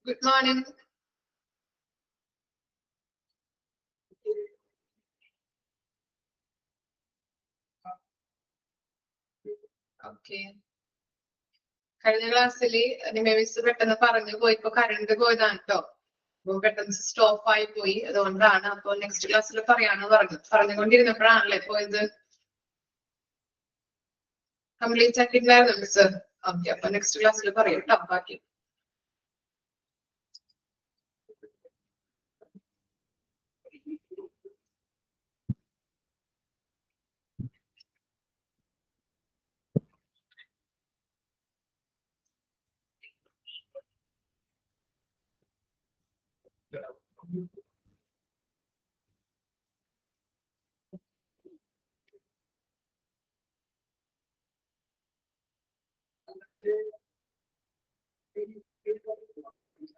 Good morning. Okay. കഴിഞ്ഞ ക്ലാസ്സിൽ miss പെട്ടെന്ന് പറഞ്ഞു പോയിപ്പോ കറണ്ട് പോയതാണ് കേട്ടോ. അപ്പൊ പെട്ടെന്ന് സ്റ്റോപ്പ് ആയി പോയി, അതുകൊണ്ടാണ്. അപ്പൊ നെക്സ്റ്റ് ക്ലാസ്സിൽ പറയാന്ന് പറഞ്ഞുകൊണ്ടിരുന്നപ്പോഴാണല്ലേ പോയത്. കംപ്ലീറ്റ് ആക്കിയിട്ടുണ്ടായിരുന്നു മിസ്. ഓക്കെ, അപ്പൊ നെക്സ്റ്റ് ക്ലാസ്സിൽ പറയും കേട്ടോ ബാക്കി.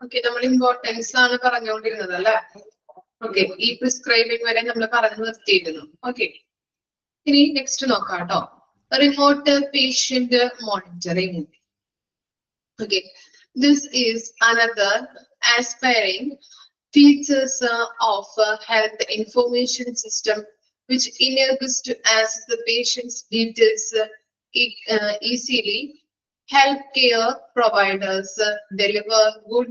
ഓക്കെ, നമ്മൾ ഇമ്പോർട്ടൻസ് ആണ് പറഞ്ഞുകൊണ്ടിരുന്നത് അല്ലെ. ഓക്കെ, ഈ പ്രിസ്ക്രൈബിംഗ് വരെ നമ്മൾ പറഞ്ഞു നിർത്തിയിരുന്നു. ഓക്കെ, ഇനി നെക്സ്റ്റ് നോക്കാം കേട്ടോ. Remote patient monitoring. Okay, this is another aspiring features of health information system, which enables to access the patient's details easily. Healthcare providers deliver good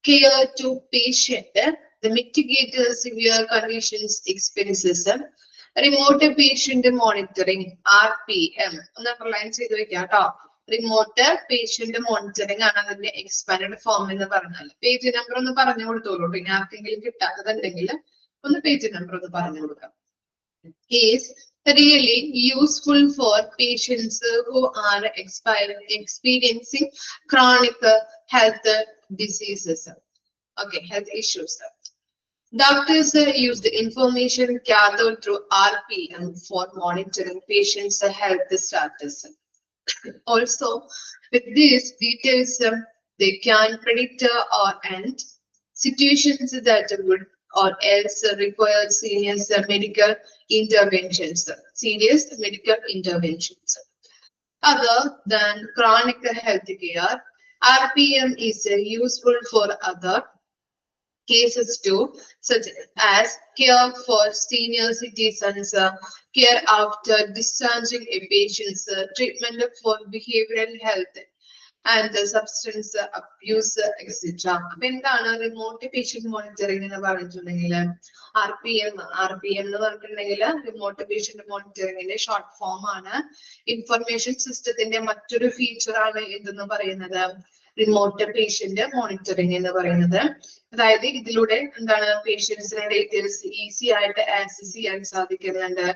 care to patient. The mitigate severe conditions expenses. Remote patient monitoring (RPM). ഒന്ന് underline ചെയ്തു വെക്കാം കേട്ടോ. Remote patient monitoring ആണ് അതിന്റെ expand form എന്ന് പറഞ്ഞാൽ. Page number ഒന്ന് പറഞ്ഞു കൊടുത്തോളൂ. പിന്നെ ആർക്കെങ്കിലും കിട്ടാത്തതുണ്ടെങ്കിൽ ഒന്ന് പേജ് നമ്പർ ഒന്ന് പറഞ്ഞു കൊടുക്കാം. Is really useful for patients who are experiencing chronic health diseases. Okay, health issues. Doctors use the information gathered through RPM for monitoring patients' health status. Also, with these details, they can predict or end situations that would or else require serious medical interventions. Other than chronic health care, RPM is useful for other cases too, such as care for senior citizens, care after discharging a patient's treatment for behavioral health and the substance abuse, etc. അപ്പൊ എന്താണ് remote patient monitoring എന്ന് പറഞ്ഞിട്ടുണ്ടെങ്കിൽ RPM എന്ന് പറഞ്ഞിട്ടുണ്ടെങ്കിൽ remote patient മോണിറ്ററിംഗിന്റെ short form ആണ്. Information സിസ്റ്റത്തിന്റെ മറ്റൊരു feature ആണ് ഇതെന്ന് പറയുന്നത് റിമോട്ട് പേഷ്യന്റ് മോണിറ്ററിംഗ് എന്ന് പറയുന്നത്. അതായത് ഇതിലൂടെ എന്താണ് പേഷ്യൻസിന്റെ ഡീറ്റെയിൽസ് ഈസി ആയിട്ട് ആക്സസ് ചെയ്യാൻ സാധിക്കുന്നുണ്ട്.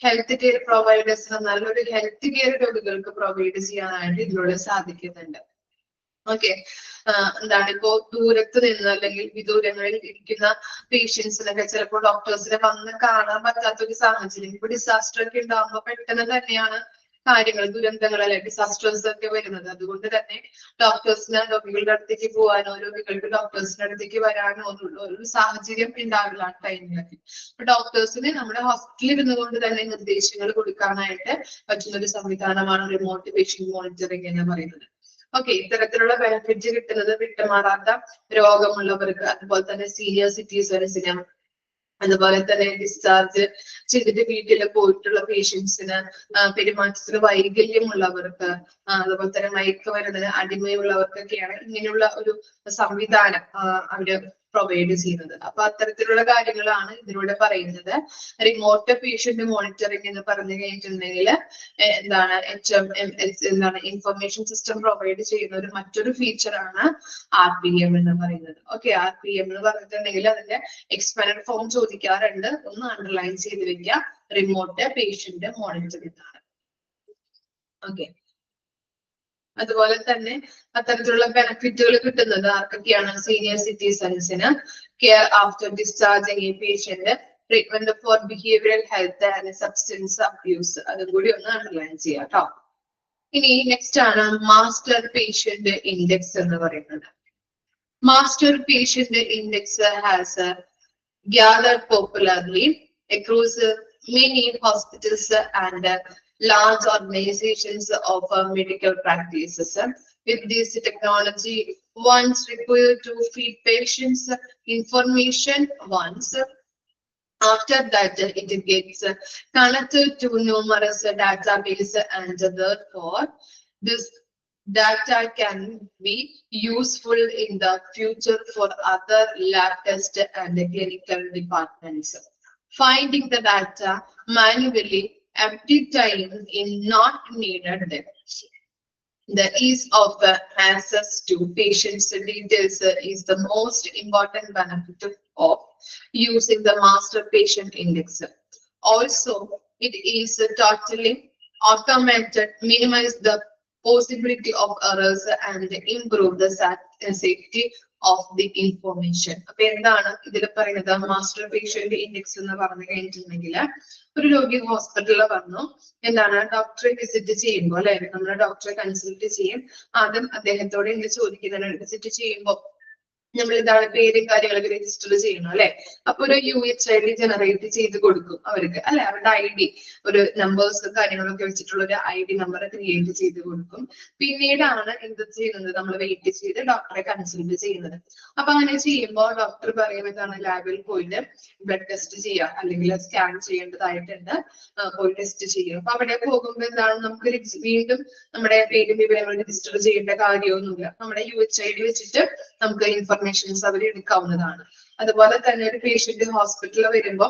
ഹെൽത്ത് കെയർ പ്രൊവൈഡേഴ്സിന് നല്ലൊരു ഹെൽത്ത് കെയർ രോഗികൾക്ക് പ്രൊവൈഡ് ചെയ്യാനായിട്ട് ഇതിലൂടെ സാധിക്കുന്നുണ്ട്. ഓക്കെ, എന്താണ് ഇപ്പോ ദൂരത്ത് നിന്ന് അല്ലെങ്കിൽ വിദൂരങ്ങളിൽ ഇരിക്കുന്ന പേഷ്യൻസിനൊക്കെ ചിലപ്പോൾ ഡോക്ടേഴ്സിനെ വന്ന് കാണാൻ പറ്റാത്ത ഒരു സാഹചര്യം, ഇപ്പൊ ഡിസാസ്റ്റർ ഒക്കെ ഉണ്ടാകുമ്പോൾ പെട്ടെന്ന് തന്നെയാണ് കാര്യങ്ങൾ, ദുരന്തങ്ങൾ അല്ലെ, ഡിസാസ്റ്റേഴ്സ് ഒക്കെ വരുന്നത്. അതുകൊണ്ട് തന്നെ ഡോക്ടേഴ്സിന് രോഗികളുടെ അടുത്തേക്ക് പോകാനോ രോഗികൾക്ക് ഡോക്ടേഴ്സിന്റെ അടുത്തേക്ക് വരാനോ ഉള്ള ഒരു സാഹചര്യം ഉണ്ടാവില്ല ആ ടൈമിലൊക്കെ. അപ്പൊ ഡോക്ടേഴ്സിന് നമ്മുടെ ഹോസ്പിറ്റലിൽ ഇരുന്നുകൊണ്ട് തന്നെ നിർദ്ദേശങ്ങൾ കൊടുക്കാനായിട്ട് പറ്റുന്ന ഒരു സംവിധാനമാണ് റിമോട്ട് പേഷ്യന്റ് മോണിറ്ററിംഗ് എന്ന് പറയുന്നത്. ഓക്കെ, ഇത്തരത്തിലുള്ള ബെനിഫിറ്റ് കിട്ടുന്നത് വിട്ടുമാറാത്ത രോഗമുള്ളവർക്ക്, അതുപോലെ തന്നെ സീനിയർ സിറ്റിസൺസിന്, അതുപോലെ തന്നെ ഡിസ്ചാർജ് ചെയ്തിട്ട് വീട്ടിൽ പോയിട്ടുള്ള പേഷ്യൻസിന്, പെരുമാറ്റത്തിന് വൈകല്യമുള്ളവർക്ക്, അതുപോലെ തന്നെ മയക്കുമരുന്നിന് അടിമയുള്ളവർക്കൊക്കെയാണ് ഇങ്ങനെയുള്ള ഒരു സംവിധാനം അവര് പ്രൊവൈഡ് ചെയ്യുന്നത്. അപ്പൊ അത്തരത്തിലുള്ള കാര്യങ്ങളാണ് ഇതിലൂടെ പറയുന്നത്. റിമോട്ട് പേഷ്യന്റ് മോണിറ്ററിംഗ് എന്ന് പറഞ്ഞു കഴിഞ്ഞിട്ടുണ്ടെങ്കിൽ എന്താണ് എന്താണ് ഇൻഫർമേഷൻ സിസ്റ്റം പ്രൊവൈഡ് ചെയ്യുന്ന ഒരു മറ്റൊരു ഫീച്ചർ ആണ് RPM എന്ന് പറയുന്നത്. ഓക്കെ, RPM എന്ന് പറഞ്ഞിട്ടുണ്ടെങ്കിൽ അതിന്റെ എക്സ്പാൻഡ് ഫോം ചോദിക്കാറുണ്ട്, ഒന്ന് അണ്ടർലൈൻ ചെയ്ത് വെക്കുക. റിമോട്ട് പേഷ്യന്റ് മോണിറ്ററിംഗ് ആണ്. ഓക്കെ, അതുപോലെ തന്നെ അത്തരത്തിലുള്ള ബെനിഫിറ്റുകൾ കിട്ടുന്നത് ആർക്കൊക്കെയാണ്? സീനിയർ സിറ്റിസൺസിന്, care after discharging a patient, treatment for behavioural health and substance abuse. അതും കൂടി ഒന്ന് അണ്ടർലൈൻ ചെയ്യാം കേട്ടോ. ഇനി നെക്സ്റ്റ് ആണ് മാസ്റ്റർ പേഷ്യന്റ് ഇൻഡെക്സ് എന്ന് പറയുന്നത്. Master patient index has gathered popularly across many hospitals and large organizations of medical practices. With this technology, once required to feed patients information once. After that, it gets connected to numerous database, and therefore this data can be useful in the future for other lab test and clinical departments. Finding the data manually empty time is not needed. The ease of access to patients' details is the most important benefit of using the master patient index. Also, it is totally automated, minimize the possibility of errors and improve the safety of the information. അപ്പോൾ എന്താണ് ഇതിൽ പറയുന്നത് master patient index എന്ന് പറഞ്ഞു കഴിഞ്ഞിട്ടുണ്ടെങ്കിൽ ഒരു രോഗി ഹോസ്പിറ്റലിൽ വന്നു എന്താണ് ഡോക്ടറെ വിസിറ്റ് ചെയ്യുമ്പോൾ അല്ലെ നമ്മുടെ ഡോക്ടറെ കൺസൾട്ട് ചെയ്യും ആദ്യം അദ്ദേഹത്തോട് എന്ത് ചോദിക്കുന്നതിന് വിസിറ്റ് ചെയ്യുമ്പോൾ നമ്മൾ എന്താണ് പേരും കാര്യങ്ങളൊക്കെ രജിസ്റ്റർ ചെയ്യണം അല്ലെ അപ്പൊ ഒരു UHID ജനറേറ്റ് ചെയ്ത് കൊടുക്കും അവർക്ക് അല്ലെ അവരുടെ ID ഒരു നമ്പേഴ്സും കാര്യങ്ങളൊക്കെ വെച്ചിട്ടുള്ള ഒരു ID നമ്പർ ക്രിയേറ്റ് ചെയ്ത് കൊടുക്കും പിന്നീടാണ് എന്ത് ചെയ്യുന്നത് നമ്മൾ വെയിറ്റ് ചെയ്ത് ഡോക്ടറെ കൺസൾട്ട് ചെയ്യുന്നത് അപ്പൊ അങ്ങനെ ചെയ്യുമ്പോൾ ഡോക്ടർ പറയും എന്താണ് ലാബിൽ പോയിട്ട് ബ്ലഡ് ടെസ്റ്റ് ചെയ്യുക അല്ലെങ്കിൽ സ്കാൻ ചെയ്യേണ്ടതായിട്ടുണ്ട് പോയി ടെസ്റ്റ് ചെയ്യുക അപ്പൊ അവിടെ പോകുമ്പോൾ എന്താണ് നമുക്ക് വീണ്ടും നമ്മുടെ പേരും വിവരങ്ങൾ രജിസ്റ്റർ ചെയ്യേണ്ട കാര്യമൊന്നുമില്ല നമ്മുടെ UHID വെച്ചിട്ട് നമുക്ക് ഇൻഫർമേഷൻസ് അവർ എടുക്കാവുന്നതാണ് അതുപോലെ തന്നെ ഒരു പേഷ്യന്റ് ഹോസ്പിറ്റലിൽ വരുമ്പോൾ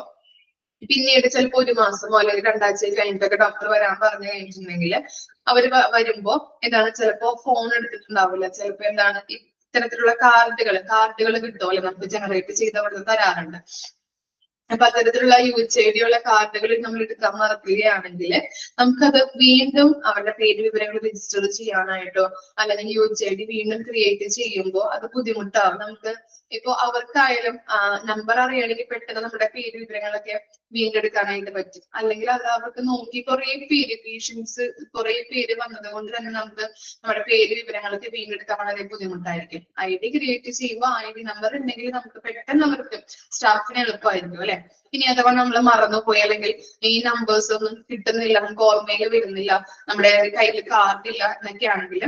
പിന്നീട് ചിലപ്പോ ഒരു മാസമോ അല്ലെങ്കിൽ 2 ആഴ്ച കഴിഞ്ഞിട്ടൊക്കെ ഡോക്ടർ വരാൻ പറഞ്ഞു കഴിഞ്ഞിട്ടുണ്ടെങ്കിൽ അവര് വരുമ്പോ എന്താണ് ചിലപ്പോ ഫോൺ എടുത്തിട്ടുണ്ടാവില്ല ചിലപ്പോ എന്താണ് ഇത്തരത്തിലുള്ള കാർഡുകൾ കിട്ടുമല്ലോ നമുക്ക് ജനറേറ്റ് ചെയ്ത് അവിടെ തരാറുണ്ട് അപ്പൊ അത്തരത്തിലുള്ള UHID ഉള്ള കാർഡുകൾ നമ്മൾ എടുക്കാൻ മറക്കുകയാണെങ്കിൽ നമുക്കത് വീണ്ടും അവരുടെ പേര് വിവരങ്ങൾ രജിസ്റ്റർ ചെയ്യാനായിട്ടോ അല്ലെങ്കിൽ UHID വീണ്ടും ക്രിയേറ്റ് ചെയ്യുമ്പോൾ അത് ബുദ്ധിമുട്ടാവും നമുക്ക് ഇപ്പൊ അവർക്കായാലും നമ്പർ അറിയണമെങ്കിൽ പെട്ടെന്ന് നമ്മുടെ പേര് വിവരങ്ങളൊക്കെ വീണ്ടെടുക്കാനായിട്ട് പറ്റും അല്ലെങ്കിൽ അത് അവർക്ക് നോക്കി പേഷ്യൻസ് കുറെ പേര് വന്നത് കൊണ്ട് തന്നെ നമുക്ക് നമ്മുടെ പേര് വിവരങ്ങളൊക്കെ വീണ്ടെടുക്കാൻ വളരെ ബുദ്ധിമുട്ടായിരിക്കും ID ക്രിയേറ്റ് ചെയ്യുമ്പോൾ ID നമ്പർ ഉണ്ടെങ്കിൽ നമുക്ക് പെട്ടെന്ന് അവർക്ക് സ്റ്റാഫിന് എളുപ്പമായിരിക്കും അല്ലെ ഇനി അഥവാ നമ്മൾ മറന്നുപോയി അല്ലെങ്കിൽ ഈ നമ്പേഴ്സ് ഒന്നും കിട്ടുന്നില്ല നമുക്ക് ഓർമ്മയിൽ വരുന്നില്ല നമ്മുടെ കയ്യിൽ കാർഡില്ല എന്നൊക്കെ ആണെങ്കിൽ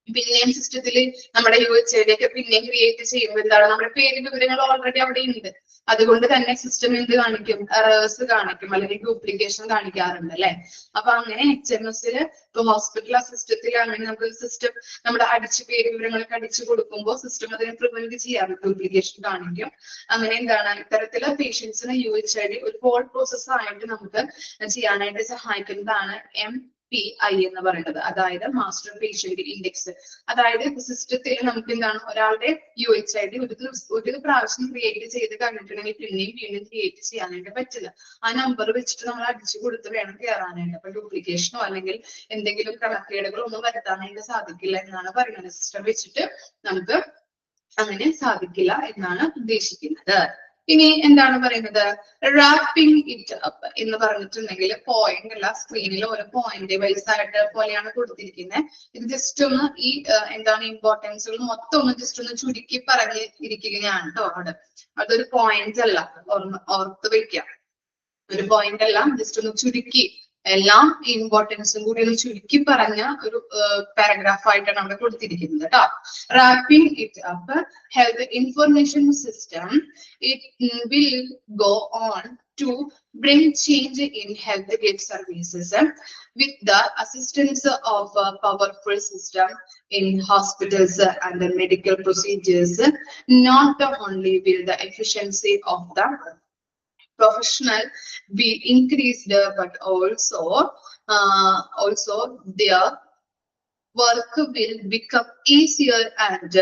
പിന്നെയും സിസ്റ്റത്തിൽ നമ്മുടെ UHID ഒക്കെ പിന്നെയും ക്രിയേറ്റ് ചെയ്യുമ്പോൾ എന്താണ് നമ്മുടെ പേര് വിവരങ്ങൾ ഓൾറെഡി അവിടെ ഉണ്ട് അതുകൊണ്ട് തന്നെ സിസ്റ്റം എന്ത് കാണിക്കും എറേഴ്സ് കാണിക്കും അല്ലെങ്കിൽ ഡ്യൂപ്ലിക്കേഷൻ കാണിക്കാറുണ്ട് അല്ലെ അപ്പൊ അങ്ങനെ HMS ഇപ്പൊ ഹോസ്പിറ്റൽ സിസ്റ്റത്തിൽ അങ്ങനെ നമുക്ക് സിസ്റ്റം നമ്മുടെ പേര് വിവരങ്ങളൊക്കെ അടിച്ചു കൊടുക്കുമ്പോൾ സിസ്റ്റം അതിനെ പ്രിവെന്റ് ചെയ്യാറുണ്ട് ഡ്യൂപ്ലിക്കേഷൻ കാണിക്കും അങ്ങനെ എന്താണ് ഇത്തരത്തില് പേഷ്യൻസിന് UHID ഒരു ഹോൾ പ്രോസസ് ആയിട്ട് നമുക്ക് ചെയ്യാനായിട്ട് സഹായിക്കുന്നതാണ് MPI എന്ന് പറയുന്നത് അതായത് മാസ്റ്റർ പേഷ്യന്റ് ഇൻഡെക്സ് അതായത് സിസ്റ്റത്തിൽ നമുക്ക് എന്താണ് ഒരാളുടെ UHID ഒരു പ്രാവശ്യം ക്രിയേറ്റ് ചെയ്ത് കഴിഞ്ഞിട്ടുണ്ടെങ്കിൽ പിന്നെയും വീണ്ടും ക്രിയേറ്റ് ചെയ്യാനായിട്ട് പറ്റില്ല ആ നമ്പർ വെച്ചിട്ട് നമ്മൾ അടിച്ചു കൊടുത്ത് വേണം കയറാനായിട്ട് അപ്പൊ ഡ്യൂപ്ലിക്കേഷനോ അല്ലെങ്കിൽ എന്തെങ്കിലും ക്രമക്കേടുകളോ ഒന്നും വരുത്താനായിട്ട് സാധിക്കില്ല എന്നാണ് പറയുന്നത് സിസ്റ്റം വെച്ചിട്ട് നമുക്ക് അങ്ങനെ സാധിക്കില്ല എന്നാണ് ഉദ്ദേശിക്കുന്നത് ഇനി എന്താണ് പറയുന്നത് റാപ്പിംഗ് ഇറ്റ് അപ്പ് എന്ന് പറഞ്ഞിട്ടുണ്ടെങ്കിൽ പോയിന്റ് അല്ല സ്ക്രീനിൽ ഓരോ പോയിന്റ് വൈസ് ആയിട്ട് പോലെയാണ് കൊടുത്തിരിക്കുന്നത് ഇത് ജസ്റ്റ് ഒന്ന് ഈ എന്താണ് ഇമ്പോർട്ടൻസുകൾ മൊത്തം ഒന്ന് ജസ്റ്റ് ഒന്ന് ചുരുക്കി പറഞ്ഞ് ഇരിക്കുകയാണ് കേട്ടോ അവിടെ അതൊരു പോയിന്റ് അല്ല ഓർത്ത് വെക്കാം ഒരു പോയിന്റ് അല്ല ജസ്റ്റ് ഒന്ന് ചുരുക്കി എല്ലാം ഇമ്പോർട്ടൻസും കൂടി ഒന്ന് ചുരുക്കി പറഞ്ഞ ഒരു പാരഗ്രാഫ് ആയിട്ടാണ് അവിടെ കൊടുത്തിരിക്കുന്നത് കേട്ടോ wrapping it up health information system it will go on to bring change in healthcare services with the assistance of a powerful system in hospitals and the medical procedures. Not only will the efficiency of the professional be increased, but also their work will become easier and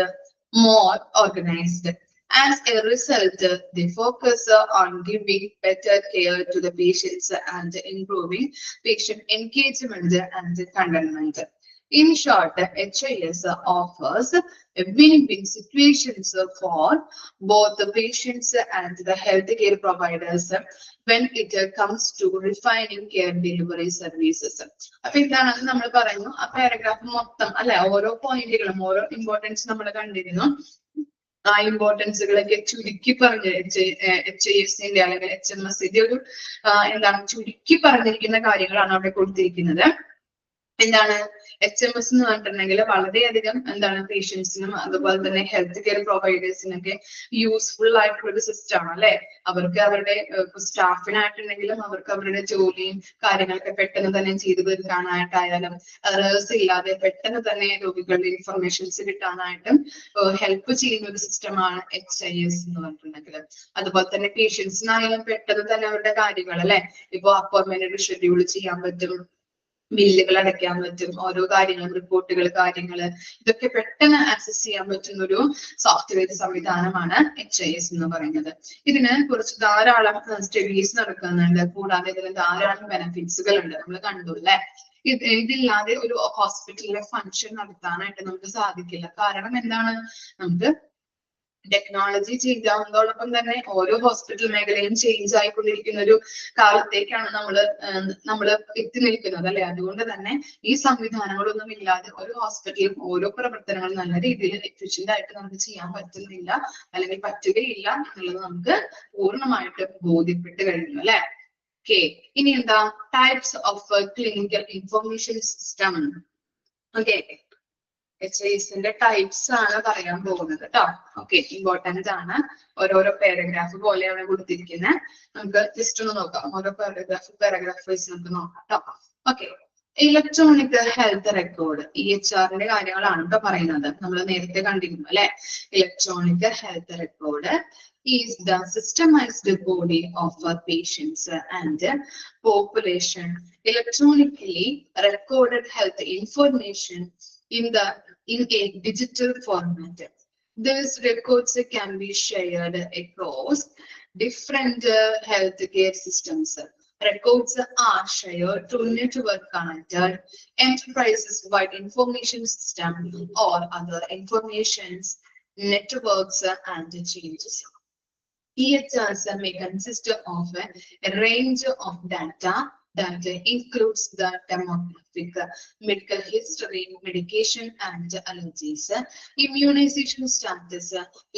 more organized. As a result, they focus on giving better care to the patients and improving patient engagement and contentment. In short, HIS offers a win-win situations for both the patients and the healthcare providers when it comes to refining care delivery services. അപ്പൊ ഇതാണ് നമ്മൾ പറയുന്നു ആ paragraph മൊത്തം അല്ലെ ഓരോ പോയിന്റുകളും ഓരോ ഇമ്പോർട്ടൻസ് നമ്മൾ കണ്ടിരുന്നു ആ ഇമ്പോർട്ടൻസുകളൊക്കെ ചുരുക്കി പറഞ്ഞ് HISന്റെ അല്ലെങ്കിൽ HMSന്റെ ഒരു എന്താണ് ചുരുക്കി പറഞ്ഞിരിക്കുന്ന കാര്യങ്ങളാണ് അവിടെ കൊടുത്തിരിക്കുന്നത് എന്താണ് HMS എന്ന് പറഞ്ഞിട്ടുണ്ടെങ്കിൽ വളരെയധികം എന്താണ് പേഷ്യൻസിനും അതുപോലെ തന്നെ ഹെൽത്ത് കെയർ പ്രൊവൈഡേഴ്സിനൊക്കെ യൂസ്ഫുൾ ആയിട്ടുള്ള ഒരു സിസ്റ്റം ആണ് അല്ലെ. അവർക്ക് അവരുടെ സ്റ്റാഫിനായിട്ടുണ്ടെങ്കിലും അവർക്ക് അവരുടെ ജോലിയും കാര്യങ്ങളൊക്കെ പെട്ടെന്ന് തന്നെ ചെയ്തു തീർക്കാനായിട്ടായാലും എറേഴ്സ് ഇല്ലാതെ പെട്ടെന്ന് തന്നെ രോഗികളുടെ ഇൻഫർമേഷൻസ് കിട്ടാനായിട്ടും ഹെൽപ്പ് ചെയ്യുന്ന ഒരു സിസ്റ്റമാണ് HIS എന്ന് പറഞ്ഞിട്ടുണ്ടെങ്കിൽ. അതുപോലെ തന്നെ പേഷ്യൻസിനായാലും പെട്ടെന്ന് തന്നെ അവരുടെ കാര്യങ്ങൾ അല്ലെ, ഇപ്പൊ അപ്പോയിന്റ്മെന്റ് ഷെഡ്യൂൾ ചെയ്യാൻ പറ്റും, ബില്ലുകൾ അടയ്ക്കാൻ പറ്റും, ഓരോ കാര്യങ്ങളും റിപ്പോർട്ടുകൾ കാര്യങ്ങള് ഇതൊക്കെ പെട്ടെന്ന് ആക്സസ് ചെയ്യാൻ പറ്റുന്ന ഒരു സോഫ്റ്റ്വെയർ സംവിധാനമാണ് HIS എന്ന് പറയുന്നത്. ഇതിന് കുറച്ച് ധാരാളം സ്റ്റഡീസ് നടക്കുന്നുണ്ട്, കൂടാതെ ഇതിന് ധാരാളം ബെനിഫിറ്റ്സുകൾ ഉണ്ട്. നമ്മൾ കണ്ടു അല്ലെ. ഇതില്ലാതെ ഒരു ഹോസ്പിറ്റലിലെ ഫംഗ്ഷൻ നടത്താനായിട്ട് നമുക്ക് സാധിക്കില്ല. കാരണം എന്താണ്, നമുക്ക് ടെക്നോളജി ചേഞ്ച് ആവുന്നതോടൊപ്പം തന്നെ ഓരോ ഹോസ്പിറ്റൽ മേഖലയും ചേഞ്ച് ആയിക്കൊണ്ടിരിക്കുന്ന ഒരു കാലത്തേക്കാണ് നമ്മള് എത്തി നിൽക്കുന്നത് അല്ലെ. അതുകൊണ്ട് തന്നെ ഈ സംവിധാനങ്ങളൊന്നും ഇല്ലാതെ ഒരു ഹോസ്പിറ്റലും ഓരോ പ്രവർത്തനങ്ങളും നല്ല രീതിയിൽ എഫിഷ്യന്റ് ആയിട്ട് നമുക്ക് ചെയ്യാൻ പറ്റുന്നില്ല, അല്ലെങ്കിൽ പറ്റുകയില്ല എന്നുള്ളത് നമുക്ക് പൂർണ്ണമായിട്ട് ബോധ്യപ്പെട്ട് കഴിഞ്ഞു അല്ലെ. ഓക്കെ, ഇനി എന്താ types of clinical information system. Okay, HISന്റെ ടൈപ്സ് ആണ് പറയാൻ പോകുന്നത് കേട്ടോ. ഓക്കെ, ഇമ്പോർട്ടന്റ് ആണ്. ഓരോരോ പാരഗ്രാഫ് പോലെയാണ് കൊടുത്തിരിക്കുന്നത്. നമുക്ക് ജസ്റ്റ് ഒന്ന് നോക്കാം, ഓരോ പാരഗ്രാഫ് വൈസ് നമുക്ക് നോക്കാം കേട്ടോ. ഓക്കെ, ഇലക്ട്രോണിക് ഹെൽത്ത് റെക്കോർഡ് EHRന്റെ കാര്യങ്ങളാണ് കേട്ടോ പറയുന്നത്. നമ്മൾ നേരത്തെ കണ്ടിരുന്നു അല്ലെ. Electronic health record is the systemized body of patients and population electronically recorded health information in a digital format. These records can be shared across different healthcare systems. Records are shared to network connected enterprises-wide information system or other information networks and changes. EHRs may consist of a range of data that includes the demographic, medical history, medication and allergies, immunization status,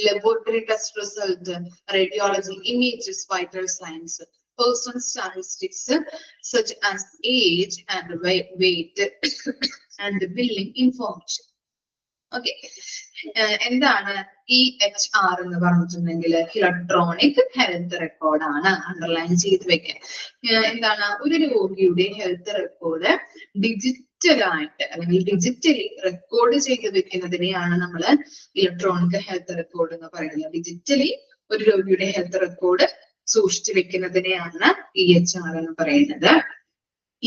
laboratory test result, radiology images, vital signs, personal statistics such as age and weight and billing information. Okay, എന്താണ് EHR എന്ന് പറഞ്ഞിട്ടുണ്ടെങ്കിൽ electronic health record ആണ്. Underline ചെയ്ത് വെക്കാൻ. എന്താണ്, ഒരു രോഗിയുടെ health record ഡിജിറ്റലായിട്ട് അല്ലെങ്കിൽ ഡിജിറ്റലി റെക്കോർഡ് ചെയ്ത് വെക്കുന്നതിനെയാണ് നമ്മൾ ഇലക്ട്രോണിക് ഹെൽത്ത് റെക്കോർഡ് എന്ന് പറയുന്നത്. ഡിജിറ്റലി ഒരു രോഗിയുടെ ഹെൽത്ത് റെക്കോർഡ് സൂക്ഷിച്ചു വെക്കുന്നതിനെയാണ് EHR എന്ന് പറയുന്നത്.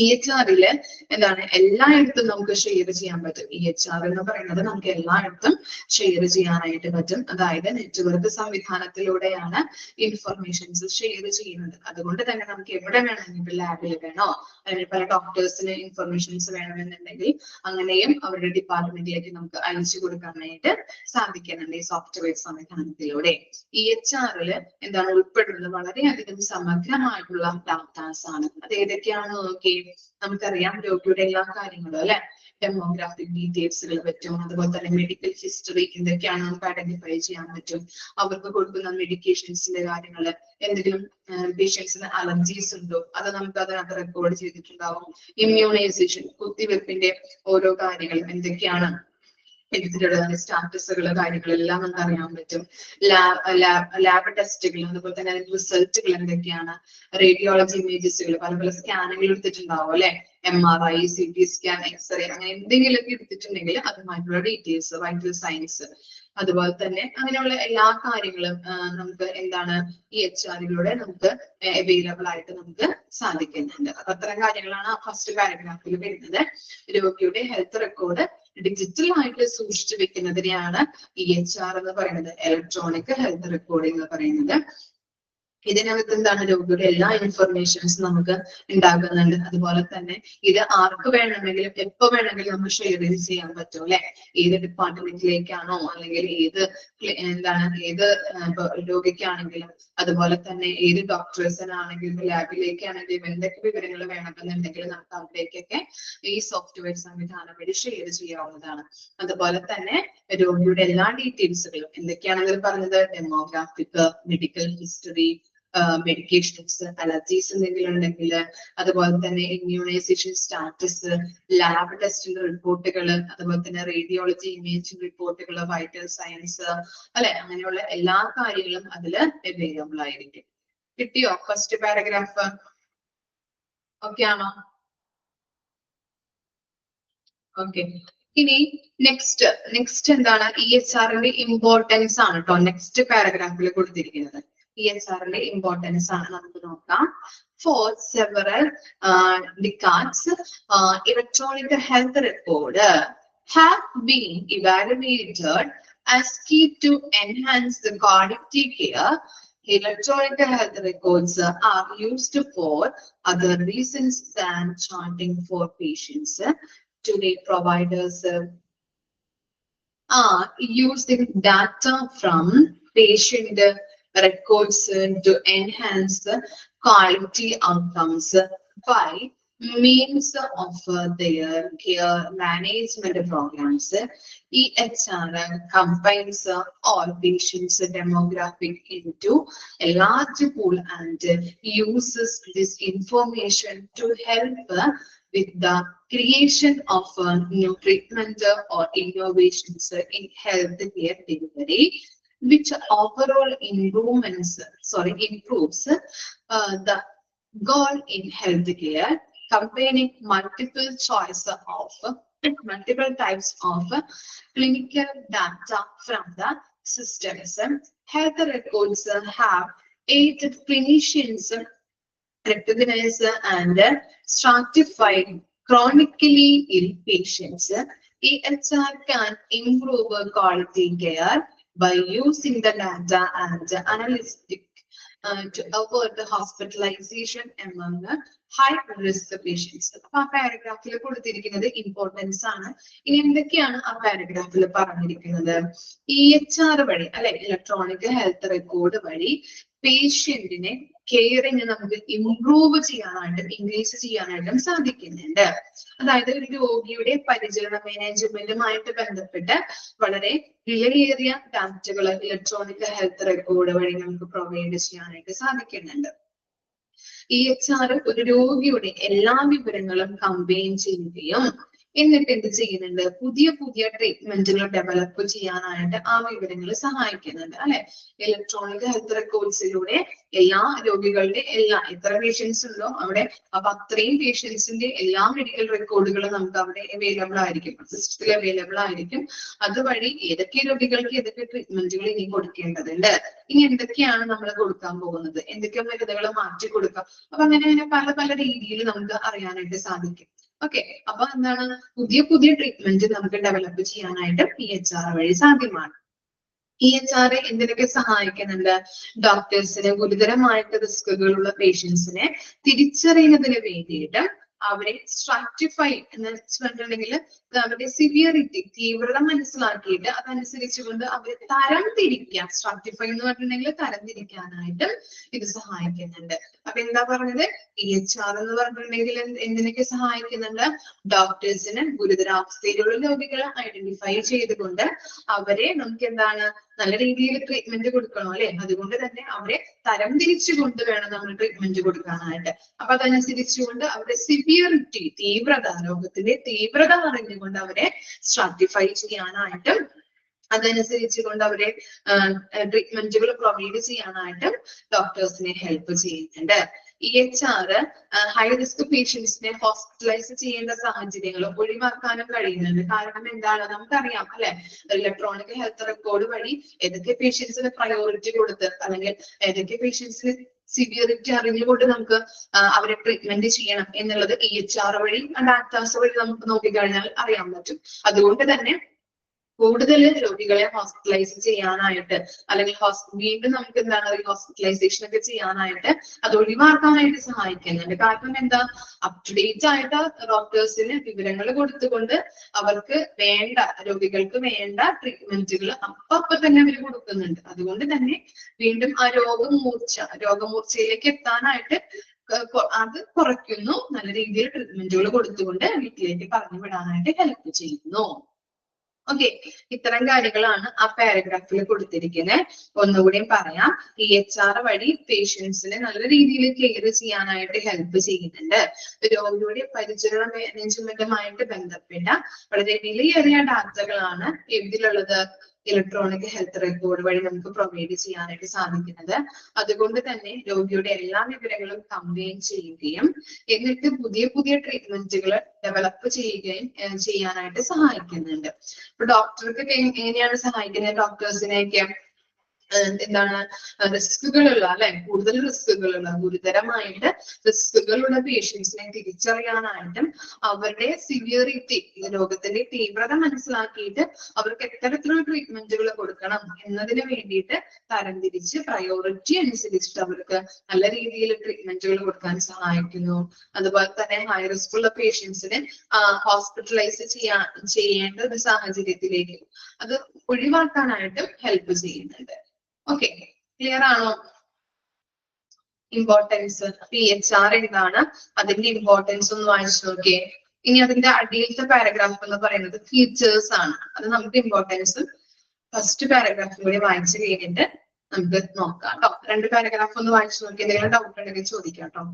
EHRല് എന്താണ്, എല്ലായിടത്തും നമുക്ക് ഷെയർ ചെയ്യാൻ പറ്റും. EHR എന്ന് പറയുന്നത് നമുക്ക് എല്ലായിടത്തും ഷെയർ ചെയ്യാനായിട്ട് പറ്റും. അതായത് നെറ്റ്വർക്ക് സംവിധാനത്തിലൂടെയാണ് ഇൻഫർമേഷൻസ് ഷെയർ ചെയ്യുന്നത്. അതുകൊണ്ട് തന്നെ നമുക്ക് എവിടെ വേണമെങ്കിൽ ലാബിൽ വേണോ അല്ലെങ്കിൽ പല ഡോക്ടേഴ്സിന് ഇൻഫർമേഷൻസ് വേണമെന്നുണ്ടെങ്കിൽ അങ്ങനെയും അവരുടെ ഡിപ്പാർട്ട്മെന്റിലേക്ക് നമുക്ക് അയച്ചു കൊടുക്കാനായിട്ട് സാധിക്കുന്നുണ്ട് ഈ സോഫ്റ്റ്വെയർ സംവിധാനത്തിലൂടെ. EHRല് എന്താണ് ഉൾപ്പെടുന്നത് വളരെയധികം സമഗ്രമായിട്ടുള്ള ഡാറ്റാസ് ആണ്. അത് ഏതൊക്കെയാണെന്ന് നോക്കി. നമുക്കറിയാം രോഗിയുടെ എല്ലാ കാര്യങ്ങളും അല്ലെ, ഡെമോഗ്രാഫിക് ഡീറ്റെയിൽസുകൾ പറ്റും, അതുപോലെ തന്നെ മെഡിക്കൽ ഹിസ്റ്ററി എന്തൊക്കെയാണ് നമുക്ക് ഐഡന്റിഫൈ ചെയ്യാൻ പറ്റും, അവർക്ക് കൊടുക്കുന്ന മെഡിക്കേഷൻസിന്റെ കാര്യങ്ങൾ, എന്തെങ്കിലും പേഷ്യൻസിന് അലർജീസ് ഉണ്ടോ അത് നമുക്ക് അതിനകത്ത് റെക്കോർഡ് ചെയ്തിട്ടുണ്ടാവും. ഇമ്മ്യൂണൈസേഷൻ കുത്തിവെപ്പിന്റെ ഓരോ കാര്യങ്ങൾ എന്തൊക്കെയാണ് എടുത്തിട്ടുള്ളത്, സ്റ്റാറ്റസുകൾ കാര്യങ്ങളെല്ലാം നമുക്ക് അറിയാൻ പറ്റും. ലാബ് ടെസ്റ്റുകൾ അതുപോലെ തന്നെ അതിന്റെ റിസൾട്ടുകൾ എന്തൊക്കെയാണ്, റേഡിയോളജി ഇമേജസുകൾ പല പല സ്കാനുകൾ എടുത്തിട്ടുണ്ടാവും അല്ലെ, MRI, CT സ്കാൻ, എക്സ്റേ അങ്ങനെ എന്തെങ്കിലുമൊക്കെ എടുത്തിട്ടുണ്ടെങ്കിൽ അതുമായിട്ടുള്ള ഡീറ്റെയിൽസ്, വൈറ്റൽ സയൻസ്, അതുപോലെ തന്നെ അങ്ങനെയുള്ള എല്ലാ കാര്യങ്ങളും നമുക്ക് എന്താണ് EHRലൂടെ നമുക്ക് അവൈലബിൾ ആയിട്ട് നമുക്ക് സാധിക്കുന്നുണ്ട്. അപ്പൊ അത്തരം കാര്യങ്ങളാണ് ഫസ്റ്റ് പാരഗ്രാഫിൽ വരുന്നത്. രോഗിയുടെ ഹെൽത്ത് റെക്കോർഡ് ഡിജിറ്റൽ ആയിട്ട് സൂക്ഷിച്ചു വെക്കുന്നതിനെയാണ് EHR എന്ന് പറയുന്നത്, ഇലക്ട്രോണിക് ഹെൽത്ത് റെക്കോർഡിംഗ് എന്ന് പറയുന്നത്. ഇതിനകത്ത് എന്താണ് രോഗിയുടെ എല്ലാ ഇൻഫർമേഷൻസും നമുക്ക് ഉണ്ടാകുന്നുണ്ട്. അതുപോലെ തന്നെ ഇത് ആർക്ക് വേണമെങ്കിലും എപ്പോ വേണമെങ്കിലും നമുക്ക് ഷെയർ ചെയ്യാൻ പറ്റും അല്ലെ. ഏത് ഡിപ്പാർട്ട്മെന്റിലേക്കാണോ അല്ലെങ്കിൽ ഏത് രോഗിക്കാണെങ്കിലും അതുപോലെ തന്നെ ഏത് ഡോക്ടേഴ്സിനാണെങ്കിലും ലാബിലേക്കാണെങ്കിലും എന്തൊക്കെ വിവരങ്ങൾ വേണമെന്നുണ്ടെങ്കിൽ നമുക്ക് അവിടേക്കൊക്കെ ഈ സോഫ്റ്റ്വെയർ സംവിധാനം വഴി ഷെയർ ചെയ്യാവുന്നതാണ്. അതുപോലെ തന്നെ രോഗിയുടെ എല്ലാ ഡീറ്റെയിൽസുകളും എന്തൊക്കെയാണെങ്കിലും പറഞ്ഞത്, demographic, medical history, medications, allergies എന്തെങ്കിലും ഉണ്ടെങ്കിൽ, അതുപോലെ തന്നെ ഇമ്മ്യൂണൈസേഷൻ സ്റ്റാറ്റസ്, ലാബ് ടെസ്റ്റിന്റെ റിപ്പോർട്ടുകൾ, അതുപോലെ തന്നെ റേഡിയോളജി ഇമേജിംഗ് റിപ്പോർട്ടുകൾ, വൈറ്റൽ സയൻസ് അല്ലെ, അങ്ങനെയുള്ള എല്ലാ കാര്യങ്ങളും അതിൽ അവൈലബിൾ ആയിരിക്കും. കിട്ടിയോ ഫസ്റ്റ് പാരഗ്രാഫ്? ഓക്കെ ആണോ? ഓക്കെ. ഇനി നെക്സ്റ്റ് എന്താണ്? EHRന്റെ ഇമ്പോർട്ടൻസ് ആണ് കേട്ടോ നെക്സ്റ്റ് പാരഗ്രാഫിൽ കൊടുത്തിരിക്കുന്നത്. EHRന്റെ ഇമ്പോർട്ടൻസ് ആണ് നമുക്ക് നോക്കാം. For several decades, electronic health record have been evaluated as key to enhance the quality care. Electronic health records are used for other reasons than charting for patients. Today, providers are using data from patient records to enhance the quality outcomes by means of their care management programs. EHR combines all patients' demographic into a large pool and uses this information to help with the creation of new treatment or innovations in healthcare delivery, which overall improves the goal in healthcare, combining multiple types of clinical data from the systems. Health records have 8 clinicians recognize and stratify chronically ill patients. EHR can improve quality care by using the data and analytics to avoid the hospitalization among high risk patients. അപ്പൊ ആ പാരഗ്രാഫിൽ കൊടുത്തിരിക്കുന്നത് importance ആണ്. ഇനി എന്തൊക്കെയാണ് ആ പാരഗ്രാഫിൽ പറഞ്ഞിരിക്കുന്നത്? EHR വഴി അല്ലെ, ഇലക്ട്രോണിക് ഹെൽത്ത് റെക്കോർഡ് വഴി പേഷ്യന്റിനെ കെയറിങ് നമുക്ക് ഇംപ്രൂവ് ചെയ്യാനായിട്ടും ഇൻക്രീസ് ചെയ്യാനായിട്ടും സാധിക്കുന്നുണ്ട്. അതായത് ഒരു രോഗിയുടെ പരിചരണ മാനേജ്മെന്റുമായിട്ട് ബന്ധപ്പെട്ട് വളരെ വിലയേറിയ ഡാറ്റകൾ ഇലക്ട്രോണിക് ഹെൽത്ത് റെക്കോർഡ് വഴി നമുക്ക് പ്രൊവൈഡ് ചെയ്യാനായിട്ട് സാധിക്കുന്നുണ്ട്. EHR ഒരു രോഗിയുടെ എല്ലാ വിവരങ്ങളും കമ്പൈൻ ചെയ്യുകയും എന്നിട്ട് എന്ത് ചെയ്യുന്നുണ്ട്? പുതിയ ട്രീറ്റ്മെന്റുകൾ ഡെവലപ്പ് ചെയ്യാനായിട്ട് ആ വിവരങ്ങൾ സഹായിക്കുന്നുണ്ട് അല്ലെ. ഇലക്ട്രോണിക് ഹെൽത്ത് റെക്കോർഡ്സിലൂടെ എല്ലാ രോഗികളുടെ എത്ര പേഷ്യൻസ് ഉണ്ടോ അവിടെ, അപ്പൊ അത്രയും പേഷ്യൻസിന്റെ എല്ലാ മെഡിക്കൽ റെക്കോർഡുകളും നമുക്ക് അവിടെ അവൈലബിൾ ആയിരിക്കും, സിസ്റ്റത്തിൽ അവൈലബിൾ ആയിരിക്കും. അതുവഴി ഏതൊക്കെ രോഗികൾക്ക് ഏതൊക്കെ ട്രീറ്റ്മെന്റുകൾ ഇനി കൊടുക്കേണ്ടതുണ്ട്, ഇനി എന്തൊക്കെയാണ് നമ്മൾ കൊടുക്കാൻ പോകുന്നത്, എന്തൊക്കെ മരുന്നുകൾ മാറ്റി കൊടുക്കാം, അപ്പൊ അങ്ങനെ പല രീതിയിൽ നമുക്ക് അറിയാനായിട്ട് സാധിക്കും. ഓക്കെ. അപ്പൊ എന്താണ്? പുതിയ ട്രീറ്റ്മെന്റ് നമുക്ക് ഡെവലപ്പ് ചെയ്യാനായിട്ട് EHR വഴി സാധ്യമാണ്. EHR എന്തിനൊക്കെ സഹായിക്കുന്നുണ്ട്? ഡോക്ടേഴ്സിന് ഗുരുതരമായിട്ട് റിസ്കുകളുള്ള പേഷ്യൻസിനെ തിരിച്ചറിയുന്നതിന് വേണ്ടിയിട്ട് അവരെ സ്ട്രാറ്റിഫൈ എന്ന് വെച്ചിട്ടുണ്ടെങ്കിൽ അവരുടെ സിവിയറിറ്റി, തീവ്രത മനസ്സിലാക്കിയിട്ട് അതനുസരിച്ചുകൊണ്ട് അവരെ തരംതിരിക്കാൻ, സ്ട്രാറ്റിഫൈ എന്ന് പറഞ്ഞിട്ടുണ്ടെങ്കിൽ തരംതിരിക്കാനായിട്ട് ഇത് സഹായിക്കുന്നുണ്ട്. അപ്പൊ എന്താ പറഞ്ഞത്? EHR എന്ന് പറഞ്ഞിട്ടുണ്ടെങ്കിൽ എന്തിനൊക്കെ സഹായിക്കുന്നുണ്ട്? ഡോക്ടേഴ്സിന് ഗുരുതരാവസ്ഥയിലുള്ള രോഗികളെ ഐഡന്റിഫൈ ചെയ്തുകൊണ്ട് അവരെ നമുക്ക് എന്താണ് നല്ല രീതിയിൽ ട്രീറ്റ്മെന്റ് കൊടുക്കണം അല്ലെ. അതുകൊണ്ട് തന്നെ അവരെ തരംതിരിച്ചുകൊണ്ട് വേണം നമ്മൾ ട്രീറ്റ്മെന്റ് കൊടുക്കാനായിട്ട്. അപ്പൊ അതനുസരിച്ചുകൊണ്ട് അവരുടെ സിവിയറിറ്റി, തീവ്രത, രോഗത്തിന്റെ തീവ്രത അറിഞ്ഞുകൊണ്ട് അവരെ സ്ട്രാറ്റിഫൈ ചെയ്യാനായിട്ട്, അതനുസരിച്ചുകൊണ്ട് അവരെ ട്രീറ്റ്മെന്റുകൾ പ്രൊവൈഡ് ചെയ്യാനായിട്ട് ഡോക്ടേഴ്സിനെ ഹെൽപ്പ് ചെയ്യുന്നുണ്ട്. EHR ഹൈ റിസ്ക് പേഷ്യൻസിനെ ഹോസ്പിറ്റലൈസ് ചെയ്യേണ്ട സാഹചര്യങ്ങൾ ഒഴിവാക്കാനും കഴിയുന്നുണ്ട്. കാരണം എന്താണ്? നമുക്കറിയാം അല്ലെ, ഇലക്ട്രോണിക് ഹെൽത്ത് റെക്കോർഡ് വഴി ഏതൊക്കെ പേഷ്യൻസിന് പ്രയോറിറ്റി കൊടുത്ത് അല്ലെങ്കിൽ ഏതൊക്കെ പേഷ്യൻസിന് സിവിയറിറ്റി അറിഞ്ഞുകൊണ്ട് നമുക്ക് അവരെ ട്രീറ്റ്മെന്റ് ചെയ്യണം എന്നുള്ളത് EHR വഴി ഡാറ്റാസ് വഴി നമുക്ക് നോക്കിക്കഴിഞ്ഞാൽ അറിയാൻ പറ്റും. അതുകൊണ്ട് തന്നെ കൂടുതൽ രോഗികളെ ഹോസ്പിറ്റലൈസ് ചെയ്യാനായിട്ട് അല്ലെങ്കിൽ വീണ്ടും നമുക്ക് എന്താണ് ഹോസ്പിറ്റലൈസേഷൻ ഒക്കെ ചെയ്യാനായിട്ട് അത് ഒഴിവാക്കാനായിട്ട് സഹായിക്കുന്നുണ്ട്. കാരണം എന്താ? അപ് ടു ഡേറ്റ് ആയിട്ട് ഡോക്ടേഴ്സിന് വിവരങ്ങൾ കൊടുത്തുകൊണ്ട് അവർക്ക് രോഗികൾക്ക് വേണ്ട ട്രീറ്റ്മെന്റുകൾ അപ്പൊ തന്നെ അവർ കൊടുക്കുന്നുണ്ട്. അതുകൊണ്ട് തന്നെ വീണ്ടും ആ രോഗമൂർച്ചയിലേക്ക് എത്താനായിട്ട് അത് കുറയ്ക്കുന്നു. നല്ല രീതിയിൽ ട്രീറ്റ്മെന്റുകൾ കൊടുത്തുകൊണ്ട് വീട്ടിലേക്ക് പറഞ്ഞു വിടാനായിട്ട് ഹെൽപ്പ് ചെയ്യുന്നു. ഓക്കെ, ഇത്തരം കാര്യങ്ങളാണ് ആ പാരഗ്രാഫിൽ കൊടുത്തിരിക്കുന്നത്. ഒന്നുകൂടിയും പറയാം, EHR വഴി പേഷ്യൻസിനെ നല്ല രീതിയിൽ കെയർ ചെയ്യാനായിട്ട് ഹെൽപ്പ് ചെയ്യുന്നുണ്ട്. രോഗിയുടെ പരിചരണ മാനേജ്മെന്റുമായിട്ട് ബന്ധപ്പെട്ട വളരെ വിലയേറിയ ഡാറ്റകളാണ് ഇതിലുള്ളത്. ഇലക്ട്രോണിക് ഹെൽത്ത് റെക്കോർഡ് വഴി നമുക്ക് പ്രൊവൈഡ് ചെയ്യാനായിട്ട് സാധിക്കുന്നത്. അതുകൊണ്ട് തന്നെ രോഗിയുടെ എല്ലാ വിവരങ്ങളും കമ്പൈൻ ചെയ്യുകയും എന്നിട്ട് പുതിയ പുതിയ ട്രീറ്റ്മെന്റുകൾ ഡെവലപ്പ് ചെയ്യുകയും ചെയ്യാനായിട്ട് സഹായിക്കുന്നുണ്ട്. ഇപ്പൊ ഡോക്ടർക്ക് എങ്ങനെയാണ് സഹായിക്കുന്നത്? ഡോക്ടേഴ്സിനെയൊക്കെ എന്താണ് റിസ്കുകളുള്ള അല്ലെ, കൂടുതൽ റിസ്കുകളുള്ള ഗുരുതരമായിട്ട് റിസ്കുകളുള്ള പേഷ്യൻസിനെ തിരിച്ചറിയാനായിട്ടും അവരുടെ സിവിയറിറ്റി, രോഗത്തിന്റെ തീവ്രത മനസ്സിലാക്കിയിട്ട് അവർക്ക് എത്തരത്തിലുള്ള ട്രീറ്റ്മെന്റുകൾ കൊടുക്കണം എന്നതിന് വേണ്ടിയിട്ട് തരംതിരിച്ച് പ്രയോറിറ്റി അനുസരിച്ചിട്ട് അവർക്ക് നല്ല രീതിയിൽ ട്രീറ്റ്മെന്റുകൾ കൊടുക്കാൻ സഹായിക്കുന്നു. അതുപോലെ തന്നെ ഹൈ റിസ്ക് ഉള്ള പേഷ്യൻസിനെ ഹോസ്പിറ്റലൈസ് ചെയ്യേണ്ട ഒരു സാഹചര്യത്തിലേക്ക് അത് ഒഴിവാക്കാനായിട്ടും ഹെൽപ്പ് ചെയ്യുന്നുണ്ട്. ഓക്കെ, ക്ലിയർ ആണോ? ഇമ്പോർട്ടൻസ് PHR എന്താണ്, അതിന്റെ ഇമ്പോർട്ടൻസ് ഒന്ന് വായിച്ചു നോക്കിയേ. ഇനി അതിന്റെ അടിയിലത്തെ പാരഗ്രാഫ് എന്ന് പറയുന്നത് ഫീച്ചേഴ്സ് ആണ്. അത് നമുക്ക് ഇമ്പോർട്ടൻസ് ഫസ്റ്റ് പാരഗ്രാഫും കൂടി വായിച്ചു കഴിഞ്ഞിട്ട് നമുക്ക് നോക്കാം കേട്ടോ. 2 പാരഗ്രാഫ് ഒന്ന് വായിച്ചു നോക്കി, എന്തെങ്കിലും ഡൗട്ട് ഉണ്ടെങ്കിൽ ചോദിക്കാം കേട്ടോ.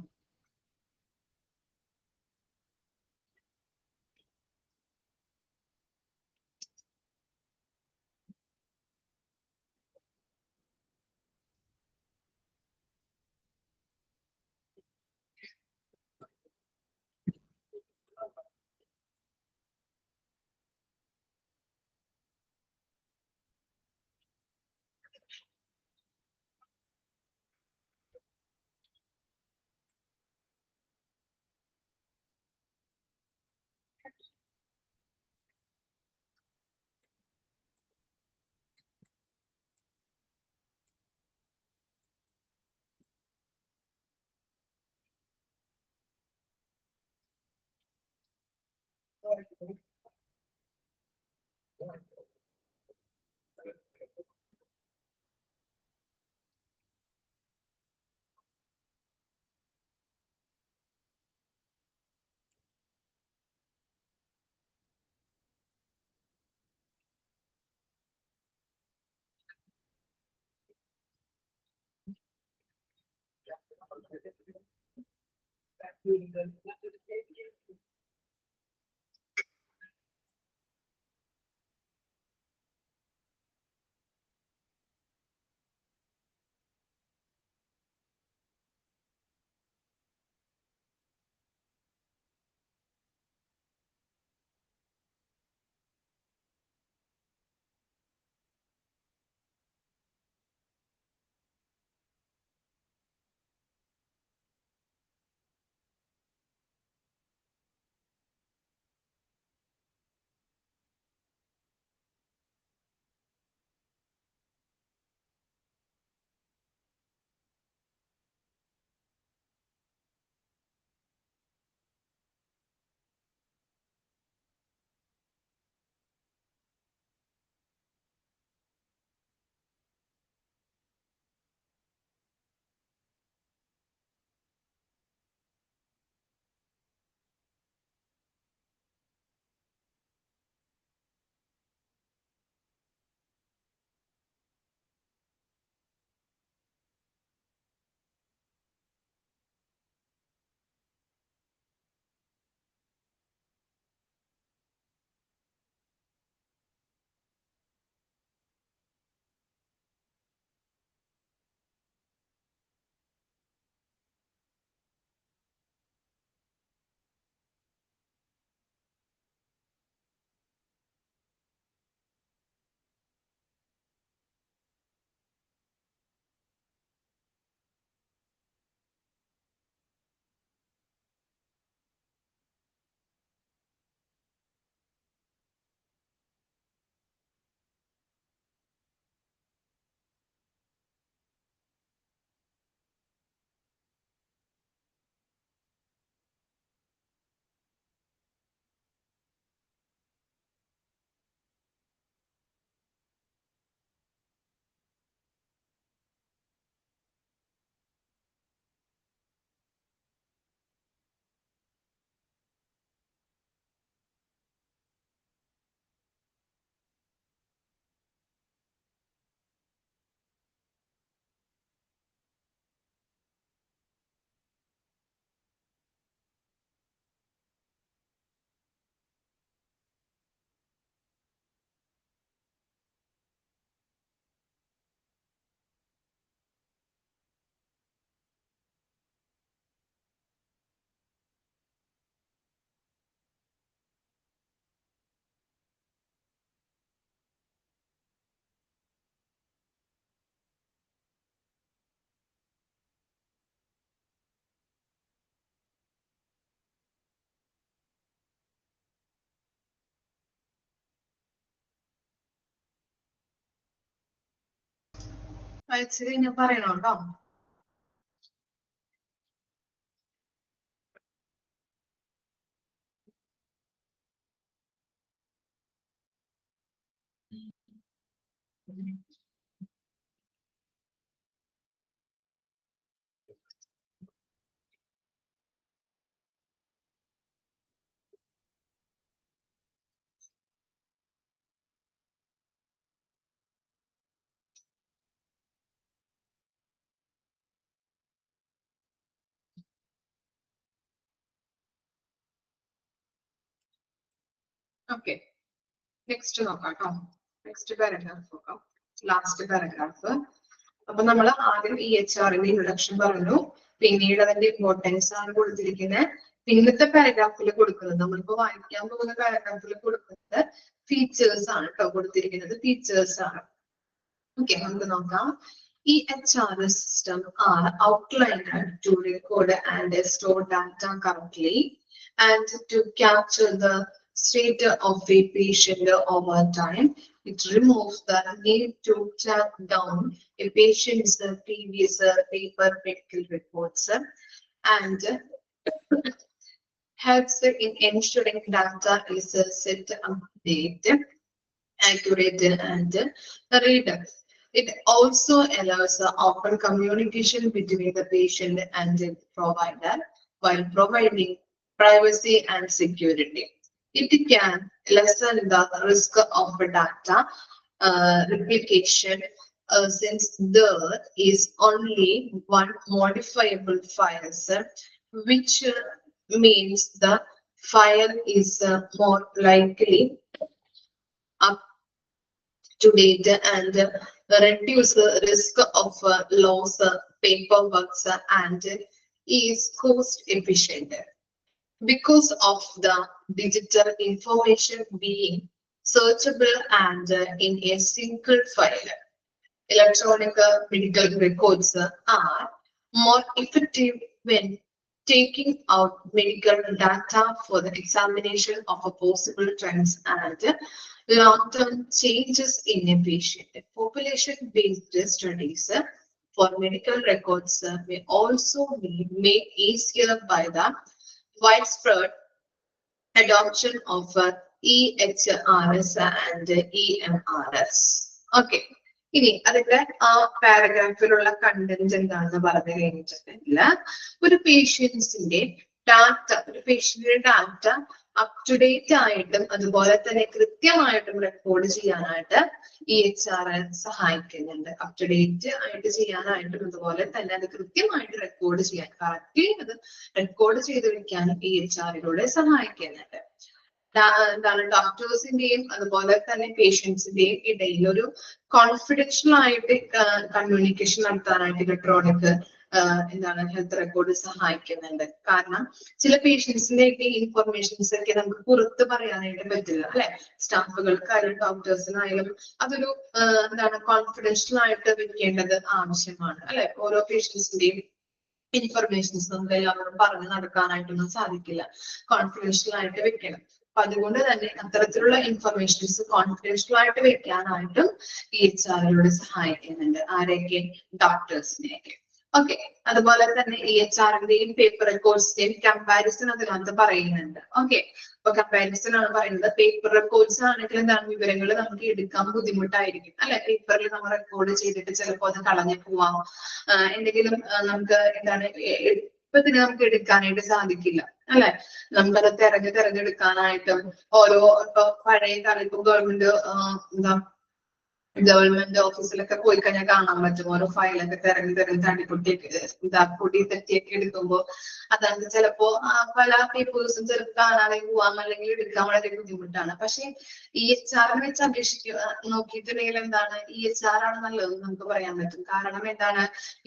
വായിച്ചു കഴിഞ്ഞാൽ പറയണം കേട്ടോ. ഓക്കെ, നെക്സ്റ്റ് നോക്കാം കേട്ടോ. നെക്സ്റ്റ് പാരഗ്രാഫ് നോക്കാം, ലാസ്റ്റ് പാരഗ്രാഫ്. അപ്പൊ നമ്മൾ ആദ്യം EHRന്റെ ഇൻട്രൊഡക്ഷൻ പറഞ്ഞു, പിന്നീട് അതിന്റെ ഇമ്പോർട്ടൻസ് ആണ് കൊടുത്തിരിക്കുന്നത്. പിന്നത്തെ പാരഗ്രാഫിൽ കൊടുക്കുന്നത്, നമ്മളിപ്പോ വായിക്കാൻ പോകുന്ന പാരഗ്രാഫിൽ കൊടുക്കുന്നത് ഫീച്ചേഴ്സ് ആണ് കേട്ടോ കൊടുത്തിരിക്കുന്നത്, ഫീച്ചേഴ്സ് ആണ്. ഓക്കെ, നമുക്ക് നോക്കാം. EHRS system are outlined to record and store data correctly and to capture the state of a patient over time. It removes the need to track down a patient's previous paper medical reports and helps in ensuring data is set, update, accurate, and read. It also allows open communication between the patient and the provider while providing privacy and security. It can lessen the risk of data replication since there is only one modifiable file, which means the file is more likely up to date and reduce the risk of loss, paperwork, and is cost efficient. Because of the digital information being searchable and in a single file, electronic medical records are more effective when taking out medical data for the examination of a possible trends and long-term changes in a patient. Population-based studies for medical records may also be made easier by the widespread adoption of EHRS and EMRS. Okay. ഇനി അതിന്റെ ആ പാരഗ്രാഫിലുള്ള content എന്താണെന്ന് പറഞ്ഞു കഴിഞ്ഞിട്ടുണ്ടെങ്കിൽ, ഒരു പേഷ്യൻസിന്റെ data up to date ആയിട്ടും അതുപോലെ തന്നെ കൃത്യമായിട്ടും റെക്കോർഡ് ചെയ്യാനായിട്ട് EHR സഹായിക്കുന്നുണ്ട്. അപ് ടു ഡേറ്റ് ആയിട്ട് ചെയ്യാനായിട്ടും അതുപോലെ തന്നെ അത് കൃത്യമായിട്ട് റെക്കോർഡ് ചെയ്യാൻ, കറക്റ്റ്ലി അത് റെക്കോർഡ് ചെയ്ത് വെക്കാനും EHRലൂടെ സഹായിക്കുന്നുണ്ട്. എന്താണ് ഡോക്ടേഴ്സിന്റെയും അതുപോലെ തന്നെ പേഷ്യൻസിന്റെയും ഇടയിൽ ഒരു കോൺഫിഡൻഷ്യൽ ആയിട്ട് കമ്മ്യൂണിക്കേഷൻ നടത്താനായിട്ട് ഇലക്ട്രോണിക് എന്താണ് ഹെൽത്ത് റെക്കോർഡ് സഹായിക്കുന്നുണ്ട്. കാരണം ചില പേഷ്യൻസിന്റെ ഇൻഫർമേഷൻസ് ഒക്കെ നമുക്ക് പുറത്ത് പറയാനായിട്ട് പറ്റില്ല അല്ലെ, സ്റ്റാഫുകൾക്കായാലും ഡോക്ടേഴ്സിനായാലും അതൊരു എന്താണ് കോൺഫിഡൻഷ്യൽ ആയിട്ട് വെക്കേണ്ടത് ആവശ്യമാണ് അല്ലെ. ഓരോ പേഷ്യൻസിന്റെയും ഇൻഫർമേഷൻസ് നമുക്ക് എല്ലാവരും പറഞ്ഞു നടക്കാനായിട്ടൊന്നും സാധിക്കില്ല, കോൺഫിഡൻഷ്യൽ ആയിട്ട് വെക്കണം. അപ്പൊ അതുകൊണ്ട് തന്നെ അത്തരത്തിലുള്ള ഇൻഫർമേഷൻസ് കോൺഫിഡൻഷ്യൽ ആയിട്ട് വെക്കാനായിട്ടും EHRലൂടെ സഹായിക്കുന്നുണ്ട്. ആരെയൊക്കെ? ഡോക്ടേഴ്സിനെയൊക്കെ. ഓക്കെ, അതുപോലെ തന്നെ EHRന്റെയും പേപ്പർ റെക്കോർഡ്സിന്റെയും കമ്പാരിസൺ അതിനകത്ത് പറയുന്നുണ്ട്. ഓക്കെ, അപ്പൊ കമ്പാരിസൺ ആണ് പറയുന്നത്. പേപ്പർ റെക്കോർഡ്സ് ആണെങ്കിൽ എന്താണ്, വിവരങ്ങൾ നമുക്ക് എടുക്കാൻ ബുദ്ധിമുട്ടായിരിക്കും അല്ലെ. പേപ്പറിൽ നമ്മൾ റെക്കോർഡ് ചെയ്തിട്ട് ചിലപ്പോൾ അത് കളഞ്ഞു പോവാം, എന്തെങ്കിലും നമുക്ക് എന്താണ് ഇപ്പത്തിന് നമുക്ക് എടുക്കാനായിട്ട് സാധിക്കില്ല അല്ലെ. നമുക്കത് തെരഞ്ഞെടുക്കാനായിട്ടും ഓരോ ഇപ്പൊ പഴയ കാലത്ത് ഗവൺമെന്റ് ഓഫീസിലൊക്കെ പോയി കഴിഞ്ഞാൽ കാണാൻ പറ്റും, ഓരോ ഫയലൊക്കെ തെരഞ്ഞ് പൊടി തെറ്റിയൊക്കെ എടുക്കുമ്പോൾ അതായത് ചിലപ്പോ പല പേപ്പേഴ്സും ചിലപ്പോൾ കാണാതെ പോവാം, അല്ലെങ്കിൽ എടുക്കാൻ വളരെ ബുദ്ധിമുട്ടാണ്. പക്ഷെ EHRനെ വെച്ച് നോക്കിയിട്ടുണ്ടെങ്കിൽ എന്താണ്, EHR ആണ് നല്ലത് നമുക്ക് പറയാൻ പറ്റും. കാരണം എന്താണ്,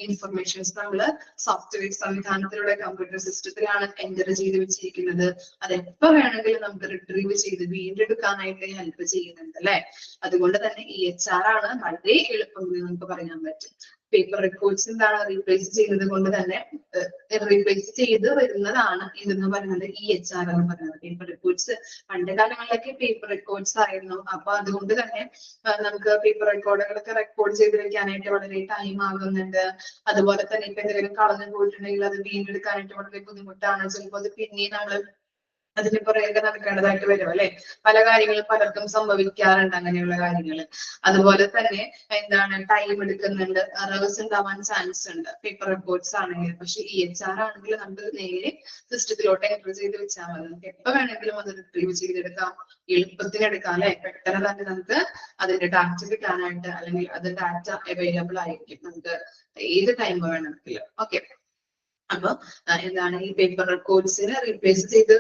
ഇൻഫർമേഷൻസ് നമ്മള് സോഫ്റ്റ്വെയർ സംവിധാനത്തിലൂടെ കമ്പ്യൂട്ടർ സിസ്റ്റത്തിലാണ് എൻ്റർ ചെയ്ത് വെച്ചിരിക്കുന്നത്. അതെപ്പോ വേണമെങ്കിലും നമുക്ക് റിട്രീവ് ചെയ്ത് വീണ്ടെടുക്കാനായിട്ട് ഹെൽപ്പ് ചെയ്യുന്നുണ്ട് അല്ലെ. അതുകൊണ്ട് തന്നെ EHR ആണ് വളരെ എളുപ്പം നമുക്ക് പറയാൻ പറ്റും. പേപ്പർ റെക്കോർഡ്സ് എന്താണ് റീപ്ലേസ് ചെയ്യുന്നത് കൊണ്ട് തന്നെ റീപ്ലേസ് ചെയ്ത് വരുന്നതാണ് ഇതെന്ന് പറയുന്നത് EHR എന്ന് പറയുന്നത്. പേപ്പർ റെക്കോർഡ്സ് പണ്ട് കാലങ്ങളിലൊക്കെ പേപ്പർ റെക്കോർഡ്സ് ആയിരുന്നു. അപ്പൊ അതുകൊണ്ട് തന്നെ നമുക്ക് പേപ്പർ റെക്കോർഡുകളൊക്കെ റെക്കോർഡ് ചെയ്ത് വെക്കാനായിട്ട് വളരെ ടൈം ആകുന്നുണ്ട്. അതുപോലെ തന്നെ ഇപ്പൊ എന്തെങ്കിലും കളഞ്ഞു പോയിട്ടുണ്ടെങ്കിൽ അത് വീണ്ടെടുക്കാനായിട്ട് വളരെ ബുദ്ധിമുട്ടാണ്. ചിലപ്പോൾ അത് പിന്നെ നമ്മൾ അതിന് പുറകെ നടക്കേണ്ടതായിട്ട് വരും അല്ലെ. പല കാര്യങ്ങളും പലർക്കും സംഭവിക്കാറുണ്ട് അങ്ങനെയുള്ള കാര്യങ്ങൾ. അതുപോലെ തന്നെ എന്താണ് ടൈം എടുക്കുന്നുണ്ട്, എറേഴ്സ് ഉണ്ടാവാൻ ചാൻസ് ഉണ്ട് പേപ്പർ റിപ്പോർട്ട്സ് ആണെങ്കിൽ. പക്ഷെ EHR ആണെങ്കിൽ നമുക്ക് നേരെ സിസ്റ്റത്തിലോട്ട് എൻറ്റർ ചെയ്ത് വെച്ചാൽ മതി. നമുക്ക് എപ്പോ വേണമെങ്കിലും അത് റിട്രീവ് ചെയ്തെടുക്കാം, എളുപ്പത്തിനെടുക്കാം അല്ലെ. പെട്ടെന്ന് തന്നെ നമുക്ക് അതിന്റെ ഡാറ്റ കിട്ടാനായിട്ട് അല്ലെങ്കിൽ അത് ഡാറ്റ അവൈലബിൾ ആയിരിക്കും നമുക്ക് ഏത് ടൈം വേണമെങ്കിലും. ഓക്കെ, അപ്പൊ എന്താണ് ഈ പേപ്പർ റെക്കോർഡ്സിനെ റീപ്ലേസ് ചെയ്ത്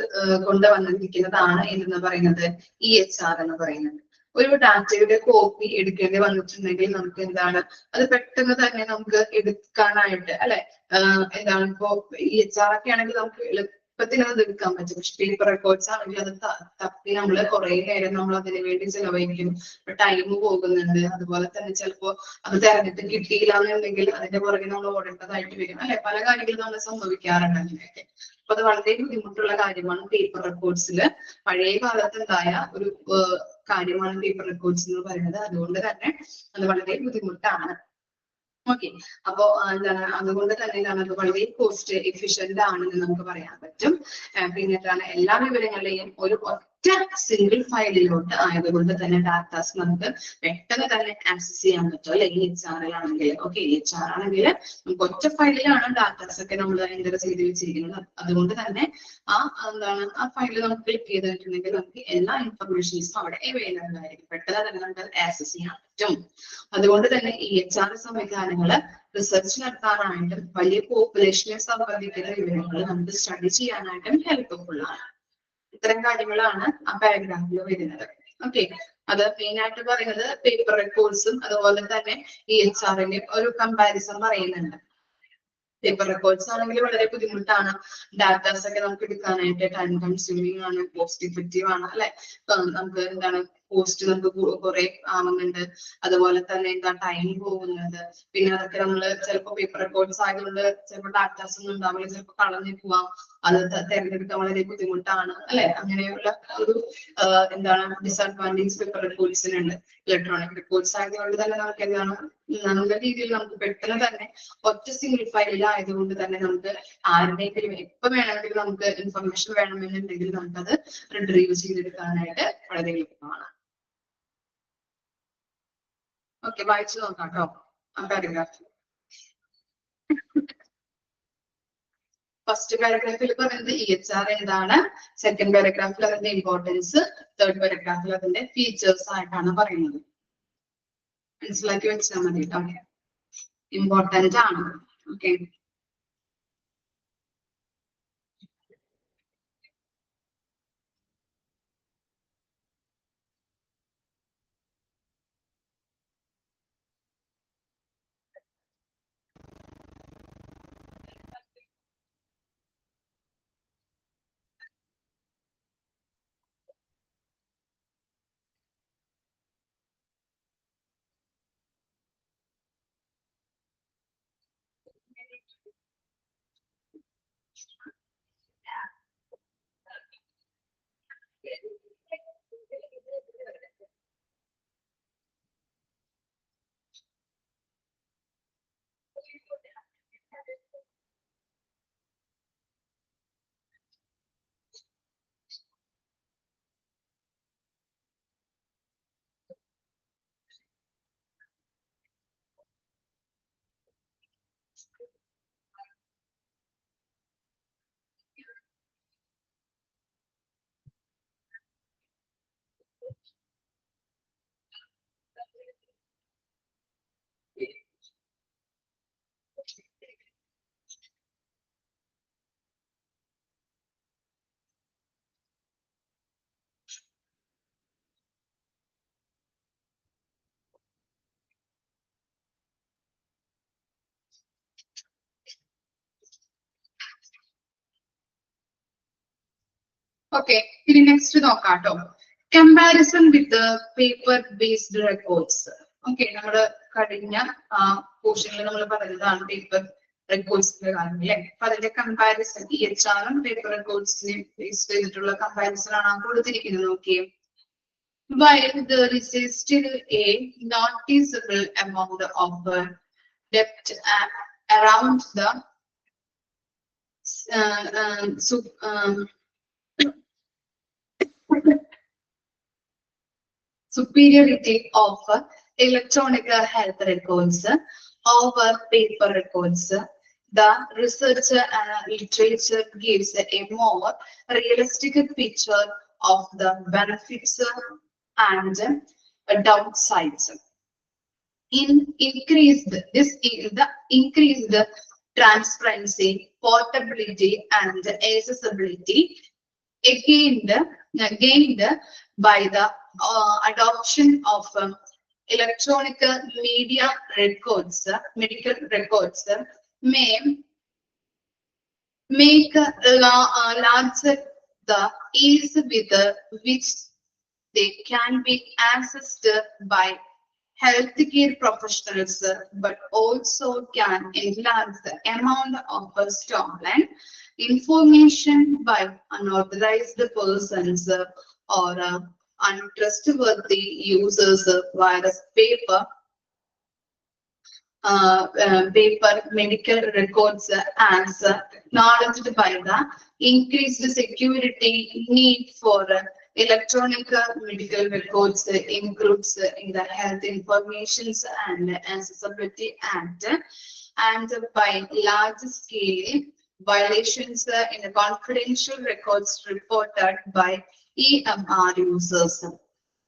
കൊണ്ടുവന്നിരിക്കുന്നതാണ് എന്ന് പറയുന്നത് EHR എന്ന് പറയുന്നത്. ഒരു ഡാറ്റയുടെ കോപ്പി എടുക്കേണ്ടി വന്നിട്ടുണ്ടെങ്കിൽ നമുക്ക് എന്താണ് അത് പെട്ടെന്ന് തന്നെ നമുക്ക് എടുക്കാനായിട്ട് അല്ലെ. എന്താണ് ഇപ്പോ EHR ഒക്കെ ആണെങ്കിൽ നമുക്ക് എളുപ്പത്തിൽ അത് എടുക്കാൻ പറ്റും. പക്ഷെ പേപ്പർ റെക്കോർഡ്സ് ആണെങ്കിൽ അത് തപ്പി നമ്മള് കുറെ നേരം നമ്മൾ അതിനു വേണ്ടി ചെലവഴിക്കും, ടൈം പോകുന്നുണ്ട്. അതുപോലെ തന്നെ ചിലപ്പോ അത് തെരഞ്ഞിട്ട് കിട്ടിയില്ല എന്നുണ്ടെങ്കിൽ അതിന്റെ പുറകെ നമ്മൾ ഓടേണ്ടതായിട്ട് വരും അല്ലെ. പല കാര്യങ്ങളും നമ്മൾ സംഭവിക്കാറുണ്ട് അങ്ങനെയൊക്കെ. അപ്പൊ അത് വളരെ ബുദ്ധിമുട്ടുള്ള കാര്യമാണ് പേപ്പർ റെക്കോർഡ്സിൽ. പഴയ കാലത്തുണ്ടായ ഒരു കാര്യമാണ് പേപ്പർ റെക്കോർഡ്സ് എന്ന് പറയുന്നത്. അതുകൊണ്ട് തന്നെ അത് വളരെ ബുദ്ധിമുട്ടാണ്. ഓക്കെ, അപ്പോ എന്താണ് അതുകൊണ്ട് തന്നെ അത് വളരെ കോസ്റ്റ് എഫിഷ്യന്റ് ആണെന്ന് നമുക്ക് പറയാൻ പറ്റും. പിന്നീടാണ് എല്ലാ വിവരങ്ങളെയും ഒരു ഒറ്റ സിംഗിൾ ഫയലിലോട്ട് ആയതുകൊണ്ട് തന്നെ ഡാറ്റാസ് നമുക്ക് പെട്ടെന്ന് തന്നെ ആക്സസ് ചെയ്യാൻ പറ്റും അല്ലെ. EHR ആണെങ്കിൽ EHR ആണെങ്കിൽ നമുക്ക് ഒറ്റ ഫയലിലാണ് ഡാറ്റാസ് ഒക്കെ നമ്മൾ എൻ്റർ ചെയ്ത് വെച്ചിരിക്കുന്നത്. അതുകൊണ്ട് തന്നെ എന്താണ് ആ ഫയലിൽ നമുക്ക് ക്ലിക്ക് ചെയ്തിട്ടുണ്ടെങ്കിൽ നമുക്ക് എല്ലാ ഇൻഫർമേഷൻസും അവിടെ അവൈലബിൾ ആയിരിക്കും, പെട്ടെന്ന് തന്നെ നമുക്ക് ആക്സസ് ചെയ്യാൻ പറ്റും. അതുകൊണ്ട് തന്നെ EHR സംവിധാനങ്ങള് റിസർച്ച് നടത്താനായിട്ടും വലിയ പോപ്പുലേഷനെ സംബന്ധിക്കുന്ന വിവരങ്ങൾ നമുക്ക് സ്റ്റഡി ചെയ്യാനായിട്ടും ഹെൽപ്ഫുൾ ആണ്. ഇത്തരം കാര്യങ്ങളാണ് ആ പാരഗ്രാഫിൽ വരുന്നത്. ഓക്കെ, അത് മെയിൻ ആയിട്ട് പറയുന്നത് പേപ്പർ റെക്കോർഡ്സും അതുപോലെ തന്നെ EHRന്റെ ഒരു കമ്പാരിസൺ പറയുന്നുണ്ട്. പേപ്പർ റെക്കോർഡ്സ് ആണെങ്കിൽ വളരെ ബുദ്ധിമുട്ടാണ്, ഡാറ്റാസ് ഒക്കെ നമുക്ക് എടുക്കാനായിട്ട് ടൈം കൺസ്യൂമിങ് ആണ്, കോസ്റ്റ് ഇഫക്റ്റീവ് ആണ് അല്ലെ. നമുക്ക് എന്താണ് കോസ്റ്റ് നമുക്ക് കുറെ ആവുന്നുണ്ട്, അതുപോലെ തന്നെ എന്താ ടൈം പോകുന്നത്. പിന്നെ അതൊക്കെ നമ്മള് ചിലപ്പോൾ പേപ്പർ റെക്കോർഡ്സ് ആയതുകൊണ്ട് ചിലപ്പോൾ ഡാറ്റാസ് ഒന്നും ഉണ്ടാവില്ല, ചിലപ്പോൾ കളഞ്ഞു പോവാം, അത് തിരഞ്ഞെടുക്കാൻ വളരെ ബുദ്ധിമുട്ടാണ് അല്ലെ. അങ്ങനെയുള്ള ഒരു എന്താണ് ഡിസഡ്വാൻറ്റേജ് പേപ്പർ റെക്കോർഡ്സിനുണ്ട്. ഇലക്ട്രോണിക് റെക്കോർഡ്സ് ആയതുകൊണ്ട് തന്നെ നമുക്ക് എന്താണ് നല്ല രീതിയിൽ നമുക്ക് പെട്ടെന്ന് തന്നെ ഒറ്റ സിംഗിൾ ഫയലിൽ ആയതുകൊണ്ട് തന്നെ നമുക്ക് ആരുടെയെങ്കിലും എപ്പോ വേണമെങ്കിലും നമുക്ക് ഇൻഫർമേഷൻ വേണമെന്നുണ്ടെങ്കിൽ നമുക്കത് റിട്രീവ് ചെയ്തെടുക്കാനായിട്ട് വളരെ എളുപ്പമാണ്. ഓക്കെ, വായിച്ചു നോക്കാം കേട്ടോ ആ പാരഗ്രാഫ്. ഫസ്റ്റ് പാരഗ്രാഫിൽ പറയുന്നത് EHR എന്താണ്, സെക്കൻഡ് പാരഗ്രാഫിൽ അതിന്റെ ഇമ്പോർട്ടൻസ്, തേർഡ് പാരഗ്രാഫിൽ അതിന്റെ ഫീച്ചേഴ്സ് ആയിട്ടാണ് പറയുന്നത്. മനസ്സിലാക്കി വെച്ചാൽ മതി കേട്ടോ, ഇമ്പോർട്ടന്റ് ആണ്. ഓക്കെ, ഓക്കെ, ഇനി നെക്സ്റ്റ് നോക്കാട്ടോ. Comparison with paper based records. Okay, നമ്മള് കഴിഞ്ഞ പോർഷനിൽ നമ്മൾ പറയുന്നതാണ് പേപ്പർ റെക്കോർഡ്സിന്റെ കാര്യം അല്ലെ. അപ്പൊ അതിന്റെ കമ്പാരിസൺ EHR പേപ്പർ റെക്കോർഡ്സിനെ ബേസ് ചെയ്തിട്ടുള്ള കമ്പാരിസൺ ആണ് കൊടുത്തിരിക്കുന്നത്. നോക്കിയേ. While there is still a noticeable amount of debt around the superiority of electronic health records over paper records, the research literature gives a more realistic picture of the benefits and downsides. Increased transparency, portability, and accessibility gained by the adoption of electronic media records, medical records, may make larger the ease with which they can be accessed by healthcare professionals, but also can enlarge the amount of stolen information by unauthorized persons or untrustworthy users via paper medical records as acknowledged by the increased security need for electronic medical records includes in the Health Information and Accessibility Act, and by large scale violations in the confidential records reported by EMR users.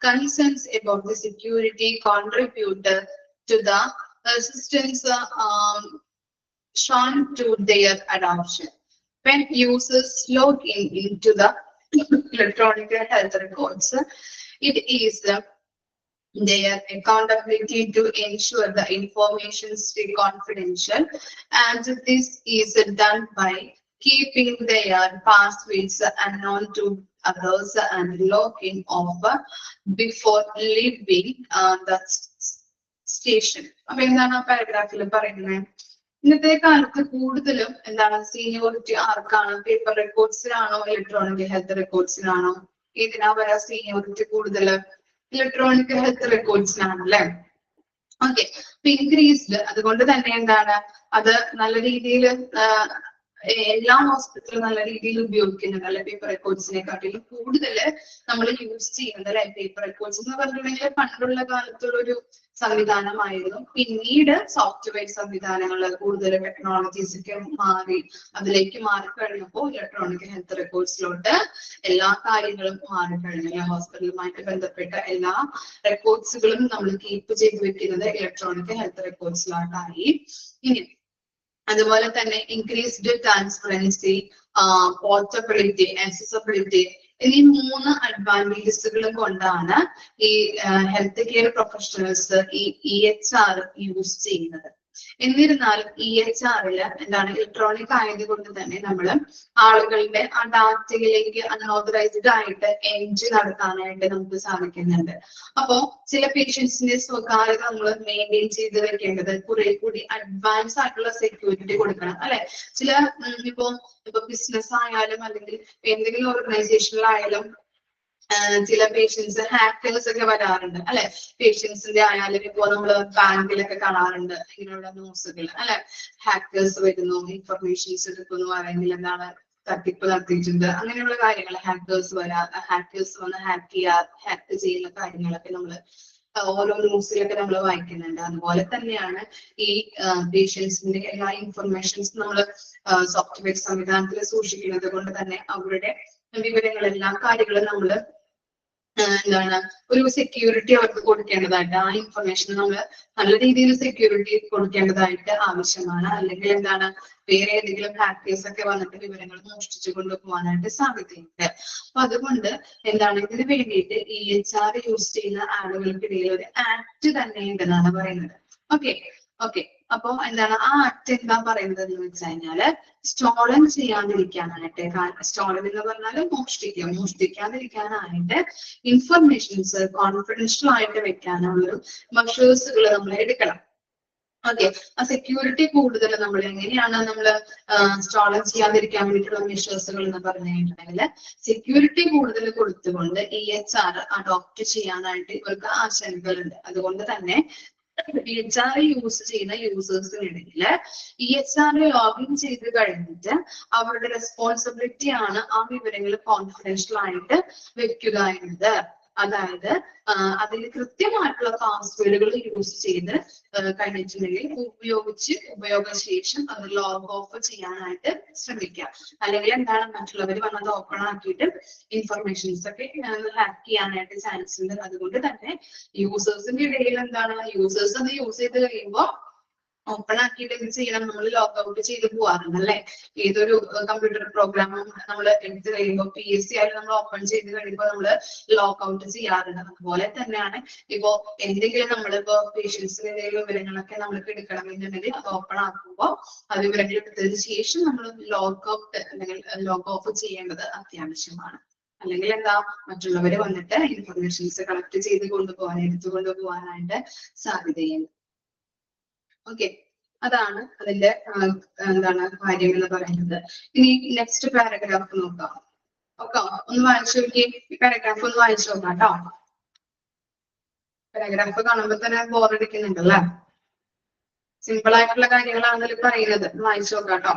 Concerns about the security contribute to the assistance shown to their adoption. When users log into the electronic health records, it is their accountability to ensure the information stay confidential, and this is done by keeping their passwords unknown to others and logging off before leaving the station. അപ്പൊ എന്താണ് ആ പാരഗ്രാഫിൽ പറയുന്നത്? ഇന്നത്തെ കാലത്ത് കൂടുതലും എന്താണ് seniority ആർക്കാണ്? Paper റെക്കോർഡ്സിലാണോ ഇലക്ട്രോണിക് ഹെൽത്ത് റെക്കോർഡ്സിലാണോ? ഇതിനാ പറയാ സീനിയോറിറ്റി കൂടുതൽ ഇലക്ട്രോണിക് ഹെൽത്ത് റെക്കോർഡ്സിലാണ് അല്ലെ. ഓക്കെ, ഇൻക്രീസ്ഡ് അതുകൊണ്ട് തന്നെ എന്താണ് അത് നല്ല രീതിയിൽ എല്ലാ ഹോസ്പിറ്റലും നല്ല രീതിയിൽ ഉപയോഗിക്കുന്നത് അല്ലെ. പേപ്പർ റെക്കോർഡ്സിനെക്കാട്ടിലും കൂടുതൽ നമ്മൾ യൂസ് ചെയ്യുന്നത് അല്ലെ പേപ്പർ റെക്കോർഡ്സ് എന്ന് പറഞ്ഞിട്ടുണ്ടെങ്കിൽ പണ്ടുള്ള കാലത്തുള്ള ഒരു സംവിധാനമായിരുന്നു. പിന്നീട് സോഫ്റ്റ്വെയർ സംവിധാനങ്ങൾ കൂടുതൽ ടെക്നോളജീസ് ഒക്കെ മാറി അതിലേക്ക് മാറിക്കഴിഞ്ഞപ്പോൾ ഇലക്ട്രോണിക് ഹെൽത്ത് റെക്കോർഡ്സിലോട്ട് എല്ലാ കാര്യങ്ങളും മാറിക്കഴിഞ്ഞു. ഹോസ്പിറ്റലുമായിട്ട് ബന്ധപ്പെട്ട എല്ലാ റെക്കോർഡ്സുകളും നമ്മൾ കീപ്പ് ചെയ്ത് വെക്കുന്നത് ഇലക്ട്രോണിക് ഹെൽത്ത് റെക്കോർഡ്സിലോട്ടായി. ഇനി അതുപോലെ തന്നെ ഇൻക്രീസ്ഡ് ട്രാൻസ്പെറൻസി, പോർട്ടബിലിറ്റി, ആക്സസിബിലിറ്റി എന്നീ 3 അഡ്വാൻറ്റേജസുകളും കൊണ്ടാണ് ഈ ഹെൽത്ത് കെയർ പ്രൊഫഷണൽസ് ഈ EHR യൂസ് ചെയ്യുന്നത്. എന്നിരുന്നാലും EHRൽ എന്താണ് ഇലക്ട്രോണിക് ആയതുകൊണ്ട് തന്നെ നമ്മൾ ആളുകളുടെ ആ ഡാറ്റയിലേക്ക് അൺഓതറൈസ്ഡ് ആയിട്ട് എൻട്രി നടത്താനായിട്ട് നമുക്ക് സാധിക്കുന്നുണ്ട്. അപ്പോ ചില പേഷ്യൻസിന്റെ സ്വകാര്യത നമ്മൾ മെയിൻറ്റെയിൻ ചെയ്ത് വെക്കേണ്ടത് കുറെ കൂടി അഡ്വാൻസ് ആയിട്ടുള്ള സെക്യൂരിറ്റി കൊടുക്കണം അല്ലെ. ചില ഇപ്പൊ ബിസിനസ് ആയാലും അല്ലെങ്കിൽ എന്തെങ്കിലും ഓർഗനൈസേഷനിലായാലും ചില പേഷ്യൻസ് ഹാക്കേഴ്സ് ഒക്കെ വരാറുണ്ട് അല്ലെ. പേഷ്യൻസിന്റെ ആയാലും ഇപ്പോ നമ്മള് ബാങ്കിലൊക്കെ കാണാറുണ്ട് ഇങ്ങനെയുള്ള ന്യൂസുകൾ അല്ലെ. ഹാക്കേഴ്സ് വരുന്നു, ഇൻഫർമേഷൻസ് എടുക്കുന്നു, അല്ലെങ്കിൽ എന്താണ് തട്ടിപ്പ് നടത്തിയിട്ടുണ്ട്, അങ്ങനെയുള്ള കാര്യങ്ങൾ. ഹാക്കേഴ്സ് വന്ന് ഹാക്ക് ചെയ്യുന്ന കാര്യങ്ങളൊക്കെ നമ്മള് ഓരോ ന്യൂസിലൊക്കെ നമ്മൾ വായിക്കുന്നുണ്ട്. അതുപോലെ തന്നെയാണ് ഈ പേഷ്യൻസിന്റെ എല്ലാ ഇൻഫർമേഷൻസ് നമ്മൾ സോഫ്റ്റ്വെയർ സംവിധാനത്തിൽ സൂക്ഷിക്കുന്നത് കൊണ്ട് തന്നെ അവരുടെ വിവരങ്ങൾ എല്ലാ കാര്യങ്ങളും നമ്മൾ എന്താണ് ഒരു സെക്യൂരിറ്റി അവർക്ക് കൊടുക്കേണ്ടതായിട്ട്, ആ ഇൻഫർമേഷൻ നമ്മൾ നല്ല രീതിയിൽ സെക്യൂരിറ്റി കൊടുക്കേണ്ടതായിട്ട് ആവശ്യമാണ്. അല്ലെങ്കിൽ എന്താണ് വേറെ ഏതെങ്കിലും ഹാക്കേഴ്സ് ഒക്കെ വന്നിട്ട് വിവരങ്ങൾ മോഷ്ടിച്ചു കൊണ്ടുപോകാനായിട്ട് സാധ്യതയുണ്ട്. അപ്പൊ അതുകൊണ്ട് എന്താണ് ഇതിന് വേണ്ടിയിട്ട് EHR യൂസ് ചെയ്യുന്ന ആളുകൾക്കിടയിൽ ഒരു ആക്ട് തന്നെ ഉണ്ടെന്നാണ് പറയുന്നത്. ഓക്കെ. അപ്പൊ എന്താണ് ആ ആക്ട് എന്താ പറയുന്നത് എന്ന് വെച്ച് കഴിഞ്ഞാല് സ്റ്റോളൻ ചെയ്യാതിരിക്കാനായിട്ട്, സ്റ്റോളൻ എന്ന് പറഞ്ഞാല് മോഷ്ടിക്കാതിരിക്കാനായിട്ട് ഇൻഫർമേഷൻസ് കോൺഫിഡൻഷ്യൽ ആയിട്ട് വെക്കാനുള്ള മെഷേഴ്സുകൾ നമ്മൾ എടുക്കണം. ഓക്കെ, ആ സെക്യൂരിറ്റി കൂടുതൽ നമ്മൾ എങ്ങനെയാണ് നമ്മൾ സ്റ്റോളൻ ചെയ്യാതിരിക്കാൻ വേണ്ടിയിട്ടുള്ള മെഷേഴ്സുകൾ എന്ന് പറഞ്ഞു കഴിഞ്ഞിട്ടുണ്ടെങ്കിൽ സെക്യൂരിറ്റി കൂടുതൽ കൊടുത്തുകൊണ്ട് EHR അഡോപ്റ്റ് ചെയ്യാനായിട്ട് ഇവർക്ക് ആശങ്കകളുണ്ട്. അതുകൊണ്ട് തന്നെ EHR യൂസ് ചെയ്യുന്ന യൂസേഴ്സിനിടയിൽ EHR ലോഗിൻ ചെയ്ത് കഴിഞ്ഞിട്ട് അവരുടെ റെസ്പോൺസിബിലിറ്റി ആണ് ആ വിവരങ്ങൾ കോൺഫിഡൻഷ്യൽ ആയിട്ട് വെക്കുക എന്നത്. അതായത് അതിൽ കൃത്യമായിട്ടുള്ള പാസ്വേഡുകൾ യൂസ് ചെയ്ത് കഴിഞ്ഞിട്ടുണ്ടെങ്കിൽ ഉപയോഗശേഷം അത് ലോഗ് ഓഫ് ചെയ്യാനായിട്ട് ശ്രമിക്കാം. അല്ലെങ്കിൽ എന്താണ് മറ്റുള്ളവർ വന്നത് ഓപ്പൺ ആക്കിയിട്ട് ഇൻഫർമേഷൻസ് ഒക്കെ ഹാക്ക് ചെയ്യാനായിട്ട് ചാൻസ് ഉണ്ട്. അതുകൊണ്ട് തന്നെ യൂസേഴ്സിന്റെ ഇടയിൽ എന്താണ്, യൂസേഴ്സ് അത് യൂസ് ചെയ്ത് കഴിയുമ്പോൾ ഓപ്പൺ ആക്കിയിട്ട് എന്ത് ചെയ്യണം, നമ്മൾ ലോഗ് ഔട്ട് ചെയ്ത് പോവാറുണ്ട് അല്ലെ. ഏതൊരു കമ്പ്യൂട്ടർ പ്രോഗ്രാമും നമ്മൾ എടുത്ത് കഴിയുമ്പോൾ PSC ആയാലും നമ്മൾ ഓപ്പൺ ചെയ്ത് കഴിയുമ്പോൾ നമ്മൾ ലോഗ് ഔട്ട് ചെയ്യാറുണ്ട്. അതുപോലെ തന്നെയാണ് ഇപ്പോ എന്തെങ്കിലും നമ്മളിപ്പോ പേഷ്യൻസിന്റെ വിവരങ്ങളൊക്കെ നമ്മൾക്ക് എടുക്കണമെന്നുണ്ടെങ്കിൽ അത് ഓപ്പൺ ആക്കുമ്പോൾ ആ വിവരങ്ങൾ എടുത്തതിന് ശേഷം നമ്മൾ ലോഗ് ഔട്ട് അല്ലെങ്കിൽ ലോഗ് ഓഫ് ചെയ്യേണ്ടത് അത്യാവശ്യമാണ്. അല്ലെങ്കിൽ എന്താ, മറ്റുള്ളവർ വന്നിട്ട് ഇൻഫർമേഷൻസ് കളക്ട് ചെയ്ത് എടുത്തുകൊണ്ടുപോകാനായിട്ട് സാധ്യതയുണ്ട്. ഓക്കെ, അതാണ് അതിന്റെ എന്താണ് കാര്യം എന്ന് പറയുന്നത്. ഇനി നെക്സ്റ്റ് പാരഗ്രാഫ് നോക്കാം. ഓക്കെ, ഒന്ന് വായിച്ചു നോക്കി, ഈ പാരഗ്രാഫ് ഒന്ന് വായിച്ചു നോക്കാം കേട്ടോ. പാരഗ്രാഫ് കാണുമ്പോൾ തന്നെ ബോറടിക്കുന്നുണ്ടല്ലേ. സിമ്പിൾ ആയിട്ടുള്ള കാര്യങ്ങളാണ് ഇതിൽ പറയുന്നത്. വായിച്ചു നോക്കാം കേട്ടോ.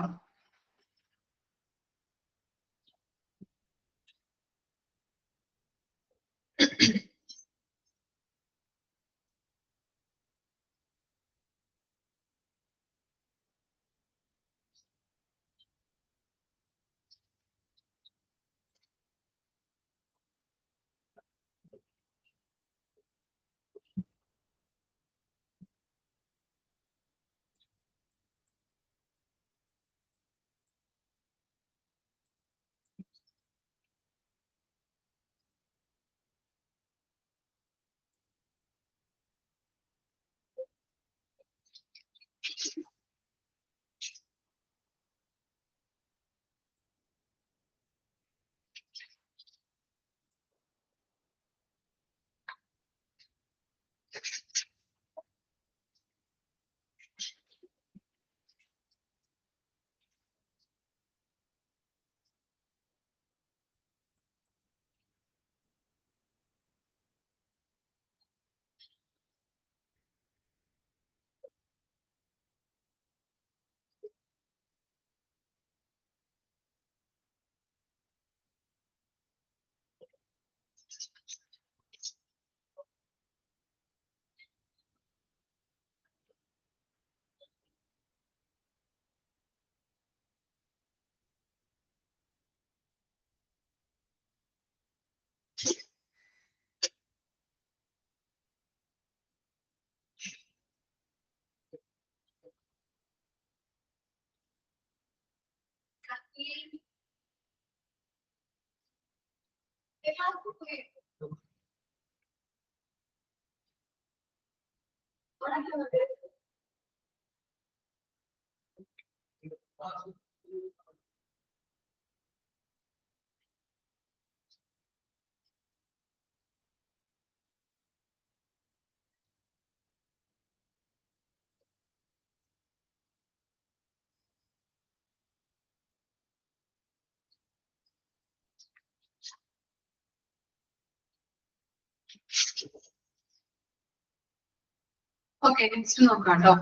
Okay, next നോക്കാം ട്ടോ.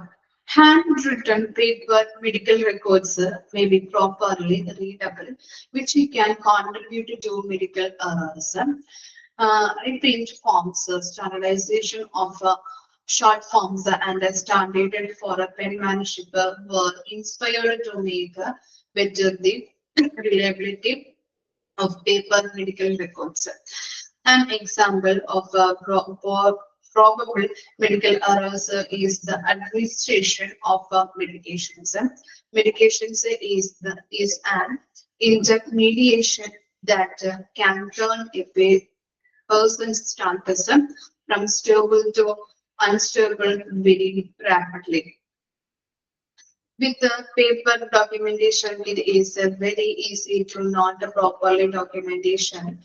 Handwritten paper medical records may be properly readable, which we can contribute to medical errors. Reprint forms, standardization of short forms and standarded for a penmanship were inspired to make better the reliability of paper medical records. An example of probable medical errors is the administration of medications. Medications is an intermediation that can turn a person's status from stable to unstable very rapidly. With the paper documentation, it is very easy to not properly documentation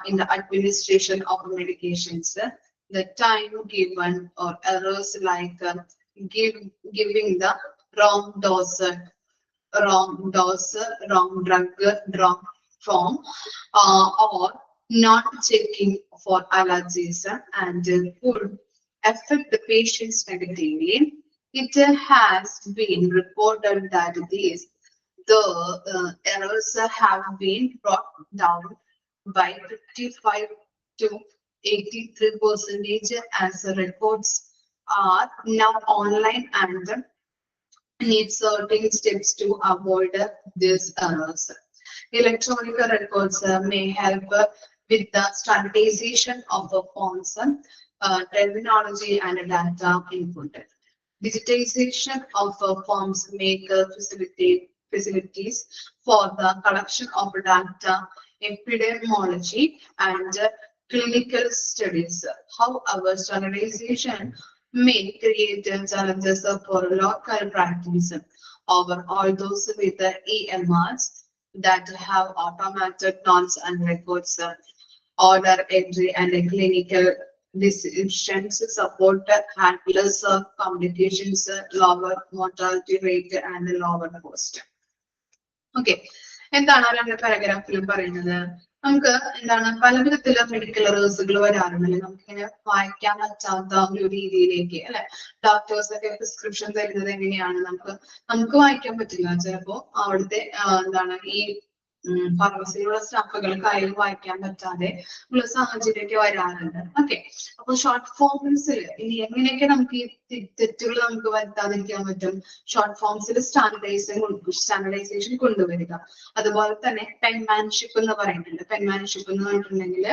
in the administration of medications. The time given or errors like giving the wrong dose, wrong drug, wrong form, or not checking for allergies and could affect the patients negatively. It has been reported that the errors have been brought down by 55 to 83% as the records are now online and need certain steps to avoid these errors. Electronic records may help with the standardization of the forms, terminology and data input. Digitization of forms make facilities for the collection of data, epidemiology, and clinical studies. However, standardization may create challenges for local practice. Over all those with the EMRs that have automated notes and records, order entry, and clinical decisions support handlers of complications, lower mortality rate, and lower cost. Okay. എന്താണ് ആ രണ്ട് പാരഗ്രാഫിലും പറയുന്നത്? നമുക്ക് എന്താണ് പല വിധത്തിലുള്ള medical എറേഴ്സുകൾ വരാറുണ്ടല്ലേ, നമുക്കിങ്ങനെ വായിക്കാൻ പറ്റാത്ത ഒരു രീതിയിലേക്ക് അല്ലെ. ഡോക്ടേഴ്സ് ഒക്കെ പ്രിസ്ക്രിപ്ഷൻ തരുന്നത് എങ്ങനെയാണ്, നമുക്ക് വായിക്കാൻ പറ്റില്ല. ചിലപ്പോ അവിടുത്തെ എന്താണ് ഈ ഫാർമസിയിലുള്ള സ്റ്റാഫുകൾ കയ്യിൽ വായിക്കാൻ പറ്റാതെ ഉള്ള സാഹചര്യമൊക്കെ വരാറുണ്ട്. ഓക്കെ, അപ്പൊ ഷോർട്ട് ഫോംസിൽ ഇനി എങ്ങനെയൊക്കെ നമുക്ക് ഈ തെറ്റുകൾ നമുക്ക് വരുത്താതിരിക്കാൻ പറ്റും? ഷോർട്ട് ഫോംസിൽ സ്റ്റാൻഡർഡൈസേഷൻ കൊണ്ടുവരിക. അതുപോലെ തന്നെ പെൻമാൻഷിപ്പ് എന്ന് പറയുന്നുണ്ട്. പെൻമാൻഷിപ്പ് എന്ന് പറഞ്ഞിട്ടുണ്ടെങ്കിൽ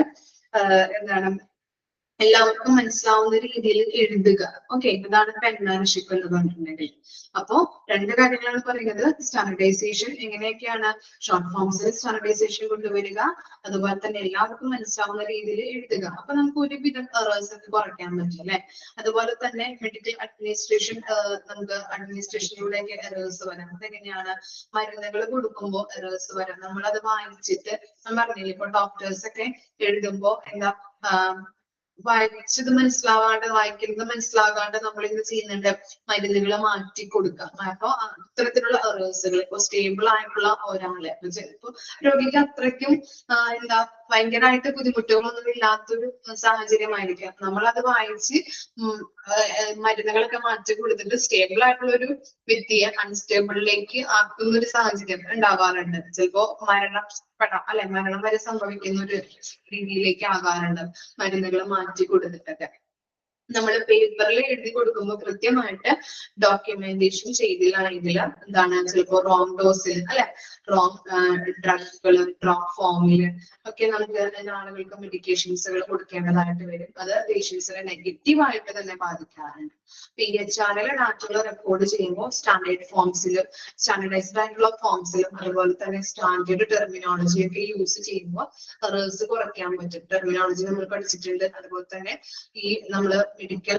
എന്താണ്, എല്ലാവർക്കും മനസ്സിലാവുന്ന രീതിയിൽ എഴുതുക. ഓക്കെ, ഇതാണ് പെൻമാൻഷിപ്പ് എന്ന് പറഞ്ഞിട്ടുണ്ടെങ്കിൽ. അപ്പോ രണ്ട് കാര്യങ്ങളാണ് പറയുന്നത്. സ്റ്റാൻഡർഡൈസേഷൻ എങ്ങനെയൊക്കെയാണ് ഷോർട്ട് ഫോംസിൽ സ്റ്റാൻഡർഡൈസേഷൻ കൊണ്ടുവരിക, അതുപോലെ തന്നെ എല്ലാവർക്കും മനസ്സിലാവുന്ന രീതിയിൽ എഴുതുക. അപ്പൊ നമുക്ക് ഒരുവിധം എറേഴ്സ് ഒക്കെ കുറയ്ക്കാൻ പറ്റും അല്ലെ. അതുപോലെ തന്നെ മെഡിക്കൽ അഡ്മിനിസ്ട്രേഷൻ, നമുക്ക് അഡ്മിനിസ്ട്രേഷനിലൂടെയൊക്കെ എറേഴ്സ് വരാം. അതെങ്ങനെയാണ്? മരുന്നുകൾ കൊടുക്കുമ്പോൾ എറേഴ്സ് വരാം. നമ്മളത് വായിച്ചിട്ട് ഞാൻ പറഞ്ഞില്ലേ, ഇപ്പൊ ഡോക്ടേഴ്സ് ഒക്കെ എഴുതുമ്പോ എന്താ വായിച്ചത് മനസ്സിലാവാണ്ട്, വായിക്കുന്നത് മനസ്സിലാകാണ്ട് നമ്മൾ ഇന്ന് ചെയ്യുന്നുണ്ട്, മരുന്നുകൾ മാറ്റി കൊടുക്കുക. അപ്പൊ ഇത്തരത്തിലുള്ള എറേഴ്സുകൾ, ഇപ്പൊ സ്റ്റേബിൾ ആയിട്ടുള്ള ഒരാളെ ചിലപ്പോ രോഗിക്ക് അത്രയ്ക്കും എന്താ ഭയങ്കരമായിട്ട് ബുദ്ധിമുട്ടുകളൊന്നും ഇല്ലാത്തൊരു സാഹചര്യമായിരിക്കാം. നമ്മളത് വായിച്ച് മരുന്നുകളൊക്കെ മാറ്റി കൊടുത്തിട്ട് സ്റ്റേബിൾ ആയിട്ടുള്ള ഒരു വ്യക്തിയെ അൺസ്റ്റേബിളിലേക്ക് ആക്കുന്ന ഒരു സാഹചര്യം ഉണ്ടാവാറുണ്ട്. ചിലപ്പോ മരണം വരെ സംഭവിക്കുന്ന ഒരു രീതിയിലേക്ക് ആകാറുണ്ട് മരുന്നുകൾ മാറ്റി കൊടുത്തിട്ടൊക്കെ. നമ്മൾ പേപ്പറിൽ എഴുതി കൊടുക്കുമ്പോൾ കൃത്യമായിട്ട് ഡോക്യുമെന്റേഷൻ ചെയ്തില്ലാണെങ്കിൽ എന്താണ്, ചിലപ്പോ റോങ് ഡോസിൽ അല്ലെ, റോങ് ഡ്രഗുകൾ റോങ് ഫോമിൽ ഒക്കെ നമുക്ക് ആളുകൾക്ക് മെഡിക്കേഷൻസുകൾ കൊടുക്കേണ്ടതായിട്ട് വരും. അത് പേഷ്യൻസിനെ നെഗറ്റീവായിട്ട് തന്നെ ബാധിക്കാറുണ്ട്. PHR ഡാറ്റകൾ റെക്കോർഡ് ചെയ്യുമ്പോൾ സ്റ്റാൻഡേർഡ് ഫോംസിലും സ്റ്റാൻഡർഡൈസ്ഡ് ആയിട്ടുള്ള ഫോംസിലും അതുപോലെ തന്നെ സ്റ്റാൻഡേർഡ് ടെർമിനോളജി ഒക്കെ യൂസ് ചെയ്യുമ്പോൾ എറേഴ്സ് കുറയ്ക്കാൻ പറ്റും. ടെർമിനോളജി നമ്മൾ പഠിച്ചിട്ടുണ്ട്. അതുപോലെ തന്നെ ഈ നമ്മള് മെഡിക്കൽ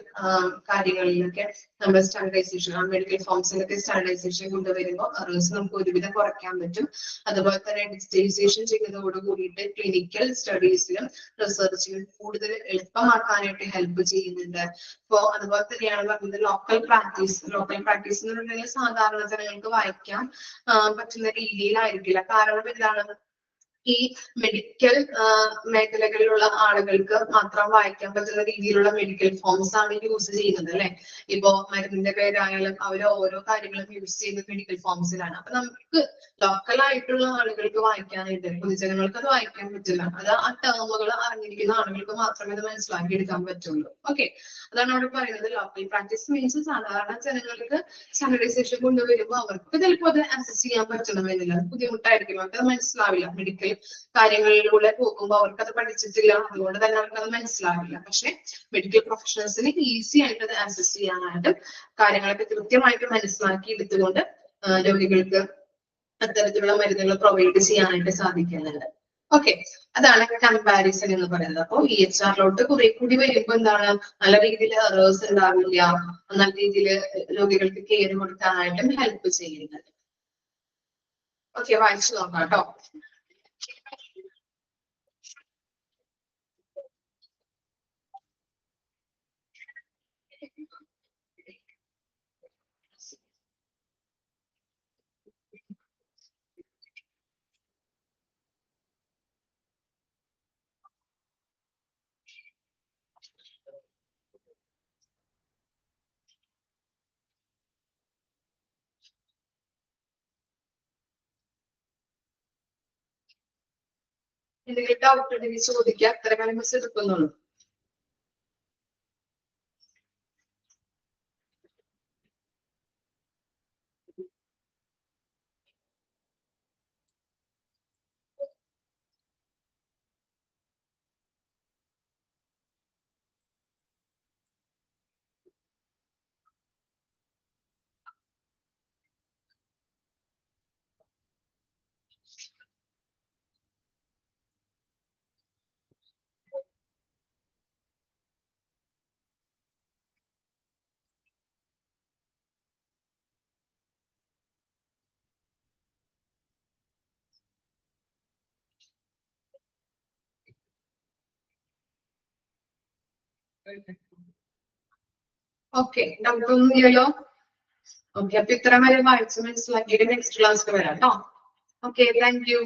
കാര്യങ്ങളിലൊക്കെ നമ്മൾ സ്റ്റാൻഡർഡൈസേഷൻ, മെഡിക്കൽ ഫോംസിലൊക്കെ സ്റ്റാൻഡർഡൈസേഷൻ കൊണ്ടുവരുമ്പോൾ എറേഴ്സ് നമുക്ക് ഒരുവിധം കുറയ്ക്കാൻ പറ്റും. അതുപോലെ തന്നെ ഡിജിറ്റൈസേഷൻ ചെയ്യുന്നതോട് കൂടിയിട്ട് ക്ലിനിക്കൽ സ്റ്റഡീസിലും റിസർച്ചിലും കൂടുതൽ എളുപ്പമാക്കാനായിട്ട് ഹെൽപ്പ് ചെയ്യുന്നുണ്ട്. അപ്പോ അതുപോലെ തന്നെയാണ് പറഞ്ഞത് ലോക്കൽ പ്രാക്ടീസ് എന്ന് പറഞ്ഞിട്ടുണ്ടെങ്കിൽ സാധാരണ ജനങ്ങൾക്ക് വായിക്കാൻ പറ്റുന്ന രീതിയിലായിരിക്കില്ല. കാരണം എന്താണ്, ഈ മെഡിക്കൽ മേഖലകളിലുള്ള ആളുകൾക്ക് മാത്രം വായിക്കാൻ പറ്റുന്ന രീതിയിലുള്ള മെഡിക്കൽ ഫോംസ് ആണ് യൂസ് ചെയ്യുന്നത് അല്ലെ. ഇപ്പോ മരുന്നിന്റെ പേരായാലും അവർ ഓരോ കാര്യങ്ങളും യൂസ് ചെയ്യുന്നത് മെഡിക്കൽ ഫോംസിലാണ്. അപ്പൊ നമുക്ക് ലോക്കലായിട്ടുള്ള ആളുകൾക്ക് വായിക്കാനായിട്ട്, പൊതുജനങ്ങൾക്ക് അത് വായിക്കാൻ പറ്റില്ല. അത് ആ ടേമുകൾ അറിഞ്ഞിരിക്കുന്ന ആളുകൾക്ക് മാത്രമേ അത് മനസ്സിലാക്കി എടുക്കാൻ പറ്റുള്ളൂ. ഓക്കെ, അതാണ് അവിടെ പറയുന്നത്. ലോക്കൽ പ്രാക്ടീസ് മീൻസ് സാധാരണ ജനങ്ങൾക്ക് സ്റ്റാൻഡർഡൈസേഷൻ കൊണ്ടുവരുമ്പോൾ അവർക്ക് ചിലപ്പോൾ അത് ആക്സസ് ചെയ്യാൻ പറ്റണമെന്നില്ല, ബുദ്ധിമുട്ടായിരിക്കും, അവർക്ക് അത് മനസ്സിലാവില്ല. മെഡിക്കൽ കാര്യങ്ങളിലൂടെ പോകുമ്പോൾ അവർക്ക് അത് പഠിച്ചിട്ടില്ല, അതുകൊണ്ട് തന്നെ അവർക്ക് അത് മനസ്സിലാവില്ല. പക്ഷെ മെഡിക്കൽ പ്രൊഫഷണൽസിന് ഈസി ആയിട്ട് അത് ആക്സസ് ചെയ്യാനായിട്ട് കാര്യങ്ങളൊക്കെ കൃത്യമായിട്ട് മനസ്സിലാക്കി എടുത്തുകൊണ്ട് രോഗികൾക്ക് അത്തരത്തിലുള്ള മരുന്നുകൾ പ്രൊവൈഡ് ചെയ്യാനായിട്ട് സാധിക്കുന്നുണ്ട്. ഓക്കെ, അതാണ് കമ്പാരിസൺ എന്ന് പറയുന്നത്. അപ്പൊ EHR കുറെ കൂടി വരുമ്പോ എന്താണ്, നല്ല രീതിയിൽ എറേഴ്സ് ഉണ്ടാവില്ല, നല്ല രീതിയിൽ രോഗികൾക്ക് കെയർ കൊടുക്കാനായിട്ടും ഹെൽപ്പ് ചെയ്യുന്നത്. ഓക്കെ, വായിച്ചു നോക്കാം കേട്ടോ. എന്തെങ്കിലും ഡൗട്ട് ഉണ്ടെങ്കിൽ ചോദിക്കുക, അത്ര കാലം മിസ് എടുക്കുന്നുള്ളൂ. ഓക്കെ, ഡൗട്ട് ഒന്നും ഇല്ലല്ലോ. ഓക്കെ, അപ്പൊ ഇത്ര വരെ വായിച്ച് മനസ്സിലാക്കിയിട്ട് നെക്സ്റ്റ് ക്ലാസ്സിൽ വരാം കേട്ടോ. Okay, thank you.